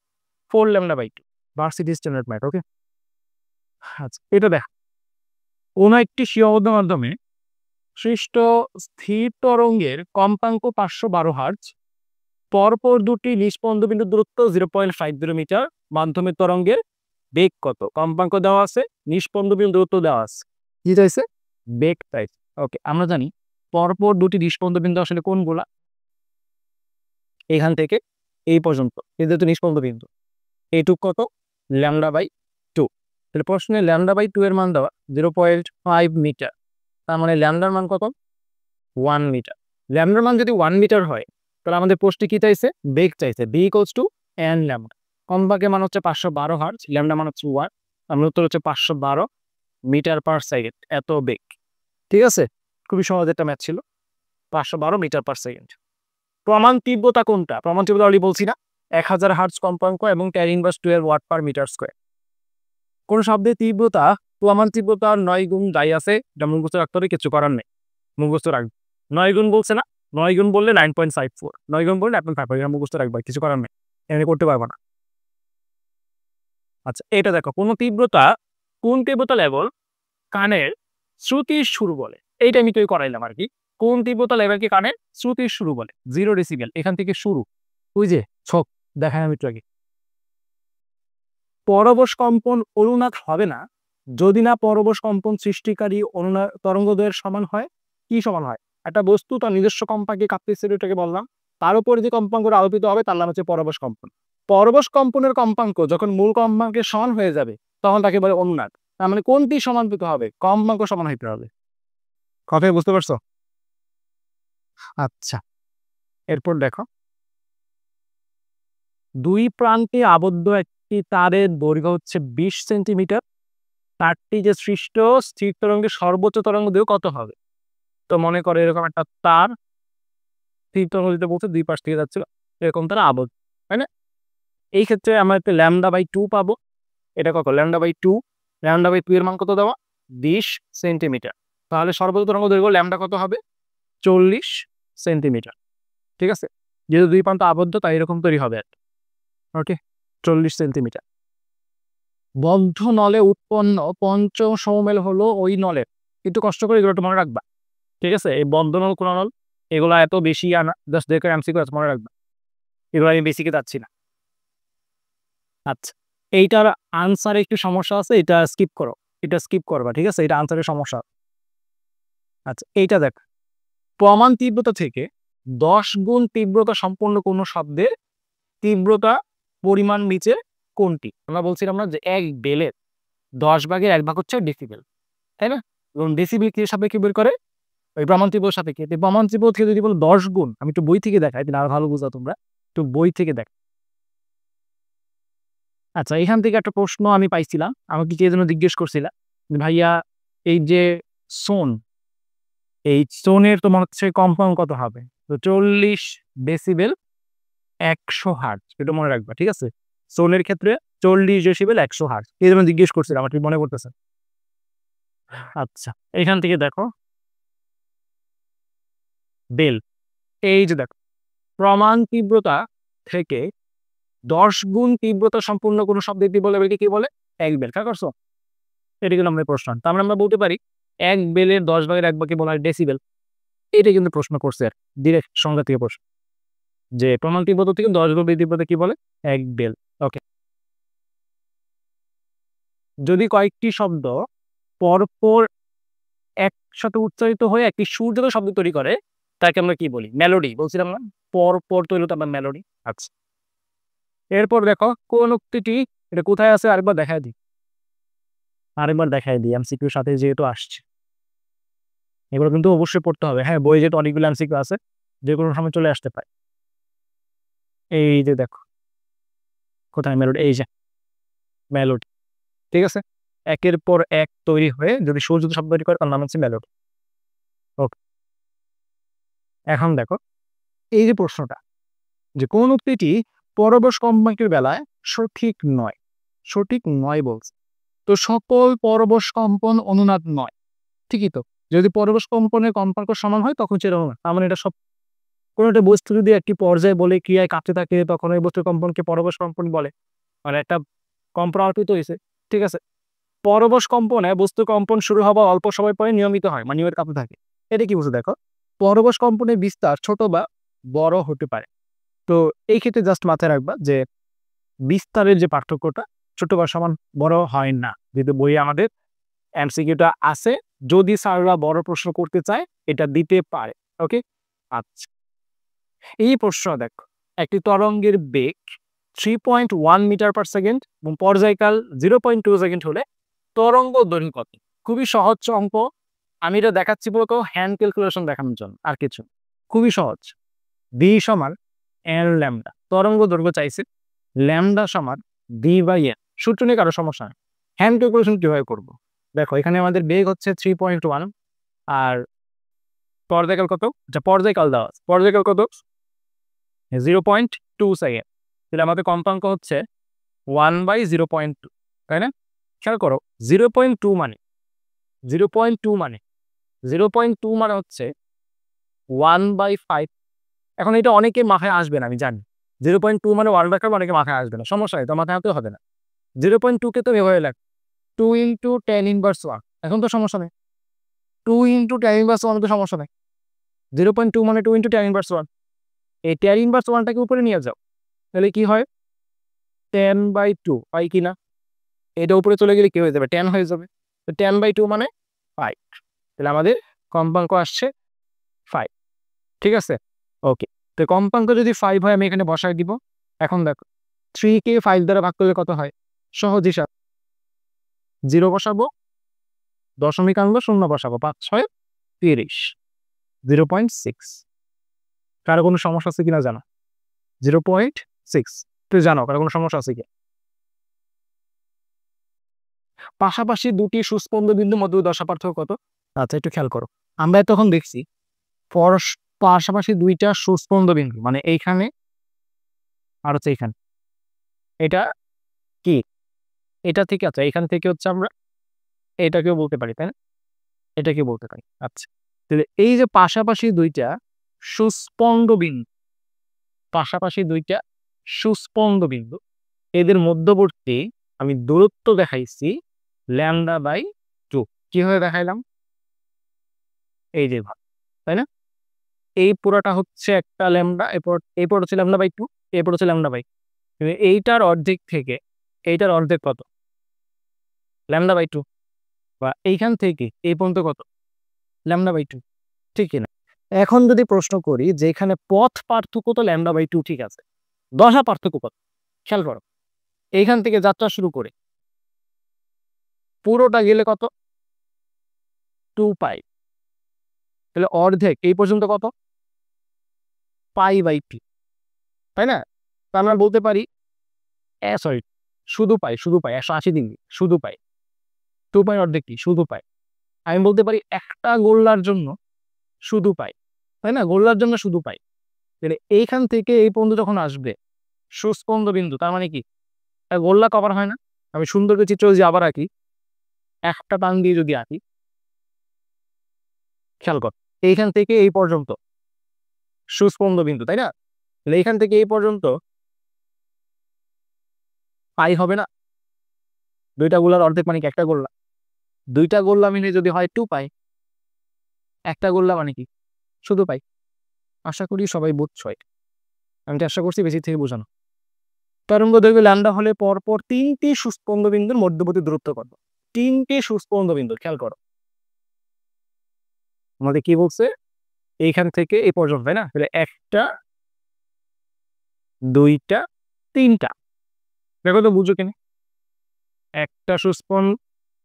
4 λ/2। ভার্সিটি স্ট্যান্ডার্ড ম্যাথ, ওকে? আচ্ছা, এটা দেখ, কোন একটি সীমাবদ্ধ মাধ্যমে সৃষ্ট স্থির তরঙ্গের কম্পাঙ্ক 512 হার্জ, পরপর দুটি নিষ্পন্দ বিন্দু দূরত্ব 0.50 মিটার, মাধ্যমের তরঙ্গের বেগ কত? কম্পাঙ্ক দেওয়া আছে, নিষ্পন্দ বিন্দু দূরত্ব দেওয়া আছে, কি চাইছে? বেগ চাইছে। ওকে, আমরা জানি পরপর দুটি নিষ্পন্দ বিন্দু আসলে কোনগুলা? এখান থেকে এই পর্যন্ত এদের তো নিষ্পন্দ বিন্দু। এইটুক কত? λ/2। তাহলে প্রশ্নে λ/2 এর মান দেওয়া 0.5 মিটার, তার মানে ল্যামডার মান কত? 1 মিটার। ল্যামডার মান যদি 1 মিটার হয়, তাহলে আমাদের প্রশ্নে কি চাইছে? বেগ চাইছে, b = n ল্যামডা। কম্পাঙ্কের মান হচ্ছে 512 হার্জ, ল্যামডা মান হচ্ছে 1, আমার উত্তর হচ্ছে 512 মিটার পার সেকেন্ড, এত বেগ। ঠিক আছে, খুবই সহজ একটা ম্যাথ ছিল। 512 মিটার পার সেকেন্ড। প্রমাণ তীব্রতা কোনটা? প্রমাণ তীব্রতা অলরেডি বলছি না, 1000 হার্জ কম্পাঙ্ক এবং 10⁻12 ওয়াট পার মিটার স্কোয়ার। কোন শব্দের তীব্রতা প্রমাণ তীব্রতার 9 গুণ দায়ী আছে, এটা মুখস্থ রাখতে হবে, কিছু করার নেই, মুখস্থ রাখবে। 9 গুণ বলছে না, 9 গুণ বললে 9.54, 9 গুণ বললে 9.54, এটা মুখস্থ রাখবে, কিছু করার নেই, এমনি করতে পারবো না। আচ্ছা, এটা দেখো, কোন তীব্রতা লেভেল কানের শ্রুতির শুরু বলে। এইটা আমি তৈরি করাইলাম আর কি। কোন তীব্রতা লেভেলকে কানের শ্রুতির শুরু বলে? 0 ডেসিবেল, এখান থেকে শুরু। ওই যে ছক দেখায় আমি একটু আগে। পরবশ কম্পন অনুনাদ হবে না যদি না পরবশ কম্পন সৃষ্টিকারী অনুনাদ তরঙ্গদৈর্ঘ্যের সমান হয়। কি সমান হয়? একটা বস্তু তার নিজস্ব কম্পাঙ্কে কাঁপতেছে, এটাকে বললাম, তার উপরে যে কম্পাঙ্কটা আলোপিত হবে তার নাম হচ্ছে পরবশ কম্পন। পরবশ কম্পনের কম্পাঙ্ক যখন মূল কম্পাঙ্কের সমান হয়ে যাবে তখন তাকে বলে অনুনাদ। তার মানে কোনটি সমানুপাতিক হবে? কম্পাঙ্ক সমান হইতে হবে। কথাই বুঝতে পারছো? আচ্ছা, এরপর দেখো, দুই প্রান্তে আবদ্ধ একটি তারের দৈর্ঘ্য হচ্ছে 20 সেন্টিমিটার। তারটি যে সৃষ্ট স্থির তরঙ্গের সর্বোচ্চ তরঙ্গ দৈর্ঘ্য কত হবে? তো মনে করো এরকম একটা তার, স্থির তরঙ্গ দিতে বলছে, দুই পাশ থেকে যাচ্ছিল, এরকম তারা আবদ্ধ, তাই না? এই ক্ষেত্রে আমরা একটা λ/2 পাবো। এটা কত? λ/2। λ/2 এর মান কত দেওয়া? 20 সেন্টিমিটার। তাহলে সর্বোচ্চ তরঙ্গ দৈর্ঘ্য ল্যামডা কত হবে? 40 সেন্টিমিটার। ঠিক আছে, যেহেতু দুই প্রান্ত আবদ্ধ তাই এরকম তৈরি হবে। ওকে, 40 সেন্টিমিটার। বদ্ধ নলে উৎপন্ন পঞ্চম সমমেল হলো ওই নলের, একটু কষ্ট করে এগুলো একটু মনে রাখবা। ঠিক আছে, এই বদ্ধ নল কোন নল? এগুলো এত বেশি আনা, জাস্ট দেখে এমসিকিউ আছে, মনে রাখবা। এগুলো আমি বেশিকে যাচ্ছি না। আচ্ছা, এইটার আনসারে একটু সমস্যা আছে, এটা স্কিপ করো, এটা স্কিপ করবা। ঠিক আছে, এটা আনসারের সমস্যা। আচ্ছা, এইটা দেখ, প্রমাণ তীব্রতা থেকে 10 গুণ তীব্রতা সম্পন্ন কোনো শব্দের তীব্রতা পরিমাণ নিচে কোনটি? আমরা বলছিলাম না যে 1 বেলের 10 ভাগের 1 ভাগ হচ্ছে ডেসিবেল, তাই না? এবং ডেসিবেল কি সাপেক্ষে বের করে? ওই প্রমাণ তীব্রতার সাপেক্ষে। প্রমাণ তীব্রতা থেকে যদি বলো 10 গুণ, আমি একটু বই থেকে দেখাই, তাহলে আরো ভালো বুঝা তোমরা। একটু বই থেকে দেখ। আচ্ছা, এখান থেকে একটা প্রশ্ন আমি পাইছিলাম, আমাকে কে যেন জিজ্ঞেস করছিল, ভাইয়া এই যে সোন, এই সোনের তোমার হচ্ছে কম্পাঙ্ক কত হবে? তো 40 ডেসিবেল 100 হার্টজ, এটা মনে রাখবা, ঠিক আছে? সোনের ক্ষেত্রে 40 ডেসিবেল 100 হার্টজ, এই যেমন জিজ্ঞেস করছিল, আমার ঠিক মনে পড়তেছে। আচ্ছা, এখান থেকে দেখো বেল, এই যে দেখো প্রমাণ তীব্রতা থেকে 10 গুণ তীব্রতা সম্পূর্ণ কোনো শব্দের কি বলে, কি বলে? 1 বেল। খেয়াল করছো? এটা কিন্তু আমাদের প্রশ্ন। তার মানে আমরা বলতে পারি 1 বেলের 10 ভাগের 1 ভাগকে বলা হয় ডেসিবেল। এটা কিন্তু প্রশ্ন করছে আর ডিরেক্ট সংজ্ঞা থেকে প্রশ্ন, যে প্রমাণ তীব্রতা থেকে 10 গুণ তীব্রতা কি বলে? 1 বেল। ওকে, যদি কয়েকটি শব্দ পরপর একসাথে উচ্চারিত হয়ে একটি সুরজাত শব্দ তৈরি করে, তাকে আমরা কি বলি? মেলোডি। বলছিলাম না পরপর তৈরি হতো আমরা মেলোডি। আচ্ছা, এরপর দেখো কোন উক্তিটি, এটা কোথায় আছে আরেকবার দেখায় দিই, এমসিকিউর সাথে যেহেতু আসছে, এগুলো কিন্তু অবশ্যই পড়তে হবে। হ্যাঁ, বই যেহেতু অনেকগুলো এমসিকিউ আছে, যে কোনো সময় চলে আসতে পারে। এই যে দেখো কোথায় মেলোডি, এই যে মেলোডি, ঠিক আছে? একের পর এক তৈরি হয়ে যদি সুরযুক্ত শব্দ তৈরি করে, তার নাম হচ্ছে মেলোডি। ওকে, এখন দেখো এই যে প্রশ্নটা, যে কোন উক্তিটি পরবশ কম্পাঙ্কের বেলায় সঠিক নয় বলছে। তো সকল পরবশ কম্পন অনুনাদ নয়, ঠিকই তো? যদি পরবশ কম্পনের কম্পাঙ্ক সমান হয় তখন সেটা অনুনাদ। তার মানে এটা সব, কোনো একটা বস্তু যদি একটি পর্যায়ে বলে ক্রিয়ায় কাঁপতে থাকে, তখন ওই বস্তুর কম্পনকে পরবশ কম্পন বলে। মানে একটা কম্পন আরপিত হয়েছে, ঠিক আছে? পরবশ কম্পনে বস্তু কম্পন শুরু হওয়া অল্প সময় পরে নিয়মিত হয়, মানে নিয়মিত কাঁপতে থাকে। এটা কি বুঝো? দেখো পরবশ কম্পনের বিস্তার ছোট বা বড় হতে পারে। তো এই ক্ষেত্রে জাস্ট মাথায় রাখবা যে বিস্তারের যে পার্থক্যটা ছোট বা সমান বড় হয় না। যেহেতু বইয়ে আমাদের এমসিকিউটা আছে, যদি স্যাররা বড় প্রশ্ন করতে চায় এটা দিতে পারে। ওকে, আচ্ছা, এই প্রশ্ন দেখো, একটি তরঙ্গের বেগ 3.1 মিটার পার সেকেন্ড এবং পর্যায়কাল 0.2 সেকেন্ড হলে তরঙ্গ দৈর্ঘ্য কত? খুবই সহজ অঙ্ক, আমি এটা দেখাচ্ছি বলতো হ্যান্ড ক্যালকুলেশন দেখানোর জন্য, আর কিছু। খুবই সহজ। বি সমান এল ল্যামডা, তরঙ্গ দৈর্ঘ্য চাইছে, ল্যামডা সমান বি বাই এন। সূত্র নিয়ে কারো সমস্যা নেই, হ্যান্ড ক্যালকুলেশন কিভাবে করবো? দেখো এখানে আমাদের বেগ হচ্ছে 3.1, আর পর্যায়কাল কত? আচ্ছা, পর্যায়কাল দেওয়া আছে, পর্যায়কাল কত? 0.2 সেকেন্ড। তাহলে আমাদের কম্পাঙ্ক হচ্ছে 1/0.2, তাই না? খেয়াল করো 0.2 মানে 0.2 মানে 0.2 মানে হচ্ছে 1/5। এখন এটা অনেকে মাথায় আসবে না, আমি জানি। 0.2 মানে 1/5, অনেকে মাথায় আসবে না, সমস্যা নেই, তো মাথায় আনতেও হবে না। 0.2 কে তো এভাবে লেখ, 2 × tan ইনভার্স 1। এখন তো সমস্যা নেই, 2 × tan ইনভার্স 1 তো সমস্যা নেই। 0.2 মানে 2 × tan ইনভার্স 1, এই tan ইনভার্স 1টাকে উপরে নিয়ে যাও, তাহলে কি হয়? 10/2 পাই কিনা? এটা উপরে চলে গেলে কি হয়ে যাবে? 10 হয়ে যাবে। তো 10/2 মানে 5, তাহলে আমাদের কম্পাঙ্ক আসছে 5, ঠিক আছে? ওকে, তো কম্পাঙ্ক যদি 5 হয় আমি এখানে বসায় দিব। এখন দেখো 3 কে 5 দ্বারা ভাগ করলে কত হয়? সহজ হিসাব, 0 বসাবো, দশমিক আনবো, 0 বসাবো, 5 6 30, 0.6। কারো কোনো সমস্যা আছে কিনা জানো? 0.6 তুই জানো কারো কোনো সমস্যা আছে কি? পাশাপাশি দুটি সুস্পন্দ বিন্দুর মধ্যে দশা পার্থক্য কত? আচ্ছা, একটু খেয়াল করো, আমরা তখন দেখছি পাশাপাশি দুইটা সুস্পন্দ বিন্দু, মানে এইখানে আর হচ্ছে এইখানে, এটা কি? এটা থেকে, আচ্ছা এখান থেকে হচ্ছে আমরা এটাকেও বলতে পারি, তাই না? এটাকেও বলতে পারি। আচ্ছা, তাহলে এই যে পাশাপাশি দুইটা সুস্পন্দ বিন্দু, পাশাপাশি দুইটা সুস্পন্দ বিন্দু, এদের মধ্যবর্তী আমি দূরত্ব দেখাইছি λ/2। কিভাবে দেখাইলাম? এই যে ভাগ, তাই না? এই পুরোটা হচ্ছে একটা ল্যামডা, এরপর হচ্ছে λ/2, এরপর হচ্ছে λ/2। এইটার অর্ধেক থেকে এইটার অর্ধেক কত? λ/2। বা এইখান থেকে এই পর্যন্ত কত? λ/2, ঠিক কিনা? এখন যদি প্রশ্ন করি যে এখানে পথ পার্থক্য তো λ/2 ঠিক আছে, দশা পার্থক্য কত? খেয়াল করো, এইখান থেকে যাত্রা শুরু করে পুরোটা গেলে কত? 2π। তাহলে অর্ধেক এই পর্যন্ত কত? π/t, তাই না? তা আমরা বলতে পারি সরি, শুধু পাই 180 ডিগ্রি শুধু পাই। 2π অর্ধেক কি? শুধু পাই। আমি বলতে পারি একটা গোল্লার জন্য শুধু পাই, তাই না? গোল্লার জন্য শুধু পাই। তাহলে এইখান থেকে এই পর্যন্ত যখন আসবে সুস্পন্দ বিন্দু, তার মানে কি গোল্লা কভার হয় না? আমি সুন্দর করে চিত্র যদি আবার আঁকি, একটা টান দিয়ে যদি আঁকি, খেয়াল কর, এইখান থেকে এই পর্যন্ত সুস্পন্দ বিন্দু, তাই না? তাহলে এইখান থেকে এই পর্যন্ত পাই হবে না? দুইটা গোল্লার অর্ধেক মানে কি একটা গোল্লা। দুইটা গোল্লা মিলে যদি হয় 2π, একটা গোল্লা মানে কি শুধু পাই। আশা করি সবাই বুঝছো। আমি তো আশা করছি বেশি থেকে বোঝানো। তরঙ্গ দৈর্ঘ্য ল্যাম্ডা হলে পরপর 3টি সুস্পন্দ বিন্দুর মধ্যবর্তী দূরত্ব কত? 3টি সুস্পন্দ বিন্দু, খেয়াল করো আমাদের কি বলছে, এইখান থেকে এই পর্যন্ত, তাই না? তাহলে একটা, দুইটা, তিনটা। দেখো তো বুঝো কিনা। একটা সুস্পন্দ,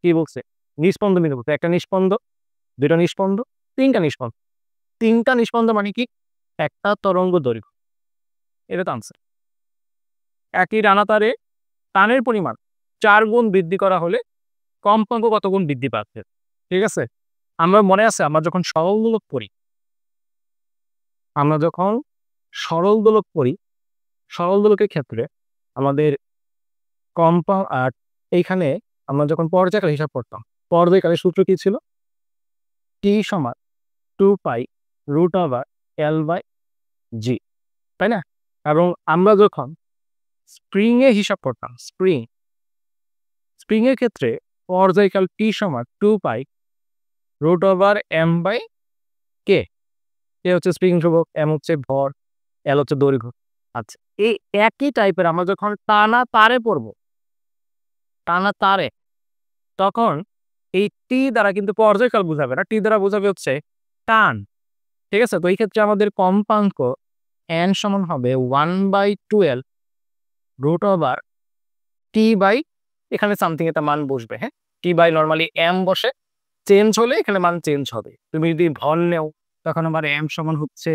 কি বলছে, নিস্পন্দ বিন্দু বলছে, একটা নিস্পন্দ, দুইটা নিস্পন্দ, তিনটা নিস্পন্দ। তিনটা নিস্পন্দ মানে কি একটা তরঙ্গ দৈর্ঘ্য, এটা তো আনসার। একই রানাতারে টানের পরিমাণ 4 গুণ বৃদ্ধি করা হলে কম্পাঙ্ক কত গুণ বৃদ্ধি পাচ্ছে? ঠিক আছে, আমরা মনে আছে আমরা যখন সরল দোলক পড়ি, সরল দোলকের ক্ষেত্রে আমাদের আর এইখানে আমরা যখন পর্যায়কাল হিসাব করতাম, পর্যায়কালের সূত্র কি ছিল? টি সমান 2π√L/g, তাই না? এবং আমরা যখন স্প্রিং এ হিসাব করতাম, স্প্রিং এর ক্ষেত্রে পর্যায়কাল টি সমান 2π√M/k। এ হচ্ছে স্প্রিং ধ্রুবক, এম হচ্ছে ভর, এল হচ্ছে দৈর্ঘ্য। আচ্ছা, এই একই টাইপের আমরা যখন টানা তারে পড়বো, তখন এই টি দ্বারা কিন্তু পর্যায়কাল বোঝাবে না, টি দ্বারা বোঝাবে হচ্ছে টান। ঠিক আছে, তো এই ক্ষেত্রে আমাদের কম্পাঙ্ক n সমান হবে 1/12 এখানে সামথিং একটা মান বসবে। হ্যাঁ, নর্মালি m বসে, চেঞ্জ হলে এখানে মান চেঞ্জ হবে। তুমি যদি ভর নেও তখন আবার m সমান হচ্ছে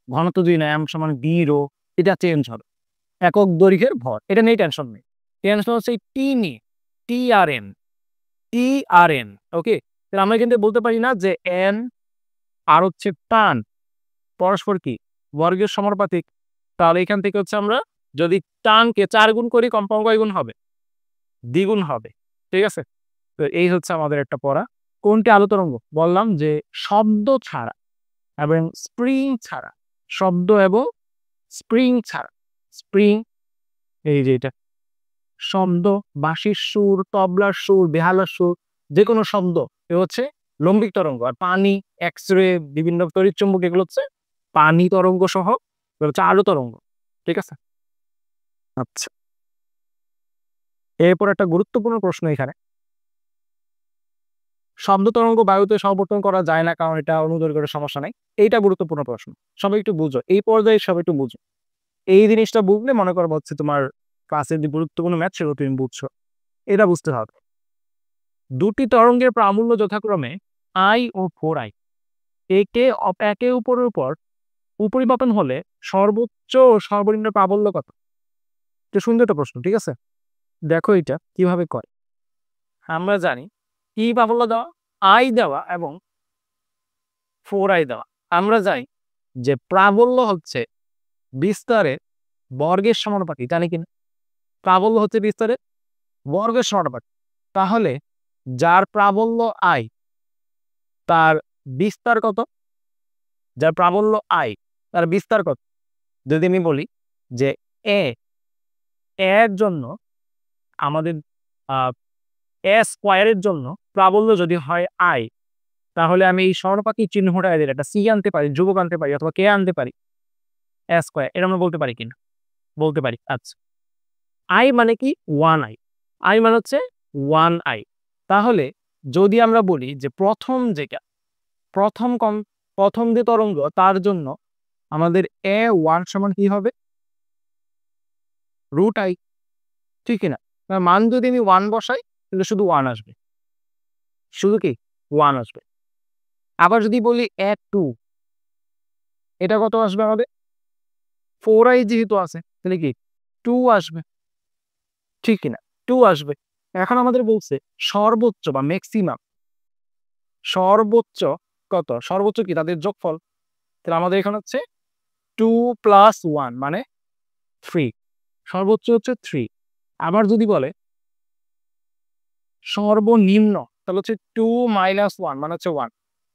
ঘনত্ব 2 না, m সমান b/ρ, এটা চেঞ্জ হবে। একক দৈর্ঘ্যের ভর, এটা নেই, টেনশন নেই। টেনশন হচ্ছে টি নিয়ে, টি আর এন। ওকে, তাহলে আমরা কিন্তু বলতে পারি না যে n আর হচ্ছে টান পরস্পর কি বর্গের সমানুপাতিক। তাহলে এখান থেকে হচ্ছে আমরা যদি টানকে 4 গুণ করি, কম্পাঙ্ক কয় গুণ হবে? দ্বিগুণ হবে। ঠিক আছে, তো এই হচ্ছে আমাদের একটা পড়া। কোনটি আলো তরঙ্গ? বললাম যে শব্দ ছাড়া এবং স্প্রিং ছাড়া, শব্দ এবং স্প্রিং ছাড়া। স্প্রিং, এই যে এটা শব্দ, বাঁশির সুর, তবলার সুর, বেহালার সুর, যে কোনো শব্দ এ হচ্ছে লম্বিক তরঙ্গ। আর পানি, এক্স রে, বিভিন্ন তড়িৎচুম্বক, এগুলো হচ্ছে পানি তরঙ্গ সহ হচ্ছে আলো তরঙ্গ। ঠিক আছে, আচ্ছা, এরপর একটা গুরুত্বপূর্ণ প্রশ্ন এখানে, শব্দ তরঙ্গ বায়ুতে সমবর্তন করা যায় না কারণ এটা অনুদৈর্ঘ্যের সমস্যা নাই। এইটা গুরুত্বপূর্ণ প্রশ্ন, সবাই একটু বুঝো, এই পর্যায়ে সবাই একটু বুঝো। এই জিনিসটা বুঝলে মনে করবো হচ্ছে তোমার ক্লাসের যে গুরুত্বপূর্ণ ম্যাথ সেগুলো তুমি বুঝছো, এটা বুঝতে হবে। দুটি তরঙ্গের প্রামূল্য যথাক্রমে I ও 4I, একে উপরের উপর উপরিমাপন হলে সর্বোচ্চ ও সর্বনিম্ন প্রাবল্য কত? এটা সুন্দর একটা প্রশ্ন। ঠিক আছে, দেখো এটা কিভাবে করে। আমরা জানি কি প্রাবল্য দেওয়া, I দেওয়া এবং 4I দেওয়া। আমরা জানি যে প্রাবল্য হচ্ছে বিস্তারের বর্গের সমানুপাতিক, জানি কিনা? প্রাবল্য হচ্ছে বিস্তারের বর্গের সমানুপাতিক। তাহলে যার প্রাবল্য I তার বিস্তার কত? যার প্রাবল্য I তার বিস্তার কত? যদি আমি বলি যে এর জন্য আমাদের এ স্কোয়ারের জন্য প্রাবল্য যদি হয় I, তাহলে আমি এই সমানুপাতিক চিহ্নটা এদের একটা সি আনতে পারি, ধ্রুবক আনতে পারি, অথবা কে আনতে পারি, এ স্কোয়ার, এটা আমরা বলতে পারি কিনা? বলতে পারি। আচ্ছা, I মানে কি 1I, I মানে হচ্ছে 1I। তাহলে যদি আমরা বলি যে প্রথম প্রথম যে তরঙ্গ তার জন্য আমাদের a1 সমান কি হবে √i, ঠিক কিনা? মান যদি আমি 1 বসাই তাহলে শুধু 1 আসবে, শুধু কি 1 আসবে। আবার যদি বলি a2, এটা কত আসবে আমাদের 4i যেহেতু আছে তাহলে কি 2 আসবে, ঠিক কিনা? 2 আসবে। এখন আমাদের বলছে সর্বোচ্চ বা ম্যাক্সিমাম, সর্বোচ্চ কত? সর্বোচ্চ কি তাদের যোগফল। তাহলে আমাদের এখানে হচ্ছে 2 + 1 মানে 3, সর্বোচ্চ হচ্ছে 3। আবার যদি বলে সর্বনিম্ন তাহলে হচ্ছে 2 - 1 মানে হচ্ছে 1।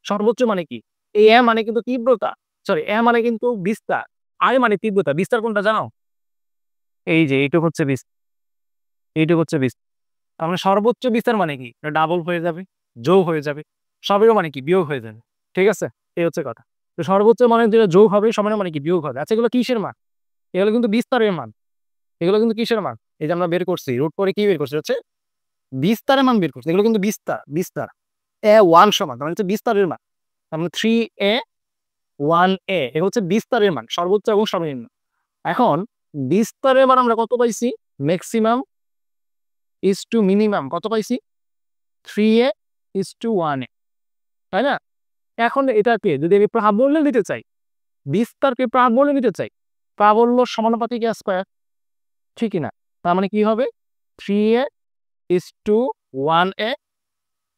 সর্বোচ্চ মানে কি? এই এ মানে কিন্তু তীব্রতা, সরি এ মানে কিন্তু বিস্তার, আই মানে তীব্রতা। বিস্তার কোনটা জানো? এই যে এইটুক হচ্ছে এইটুক হচ্ছে বিস্তার। তার মানে সর্বোচ্চ বিস্তার মানে কি? এটা ডাবল হয়ে যাবে, যোগ হয়ে যাবে। সবেরও মানে কি? বিয়োগ হয়ে যাবে। ঠিক আছে? এই হচ্ছে কথা। তো সর্বোচ্চ মানে যেটা যোগ হবে, সমানের মানে কি? বিয়োগ হবে। আচ্ছা এগুলো কিসের মান? এগুলো কিন্তু বিস্তারের মান। এগুলো কিন্তু কিসের মান? এই যে আমরা বের করছি, রুট করে কি বের করছি? হচ্ছে বিস্তারের মান বের করছি। এগুলো কিন্তু বিস্তার। a1 সমান তার মানে হচ্ছে বিস্তারের মান। তার মানে 3a 1a এ হচ্ছে বিস্তারের মান, সর্বোচ্চ এবং সর্বনিম্ন। এখন বিস্তারের মান আমরা কত পাইছি? ম্যাক্সিমাম ইজ টু মিনিমাম কত পাইছি? 3a ইজ টু 1a, তাই না? এখন এটাকে যদি আমি প্রাবল্যে নিতে চাই, বিস্তারকে প্রাবল্যে নিতে চাই, প্রাবল্য সমানুপাতিক a স্কয়ার, ঠিক কি না? তার মানে কি হবে? 3a is two 1a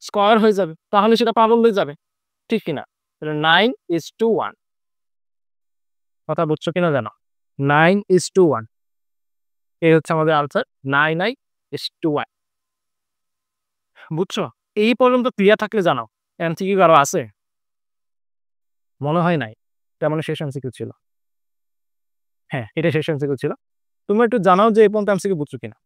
square হয়ে যাবে। তাহলে সেটা প্রাবল্যে যাবে, ঠিক কি না? তাহলে 9 ইজ টু 1। কথা বুঝছো কিনা জানো? 9 ইজ টু 1, এই হচ্ছে আমাদের আনসার। 9i is two 1। বুঝছো? এই পর্যন্ত ক্লিয়ার থাকলে জানাও। এমসিকিউ আরো আছে? মনে হয় নাই। তার মানে শেষ এমসিকিউ ছিল। হ্যাঁ, এটা শেষ এমসিকিউ ছিল। তুমি একটু জানাও যে এই পর্যন্ত এমসিকিউ বুঝছো কিনা?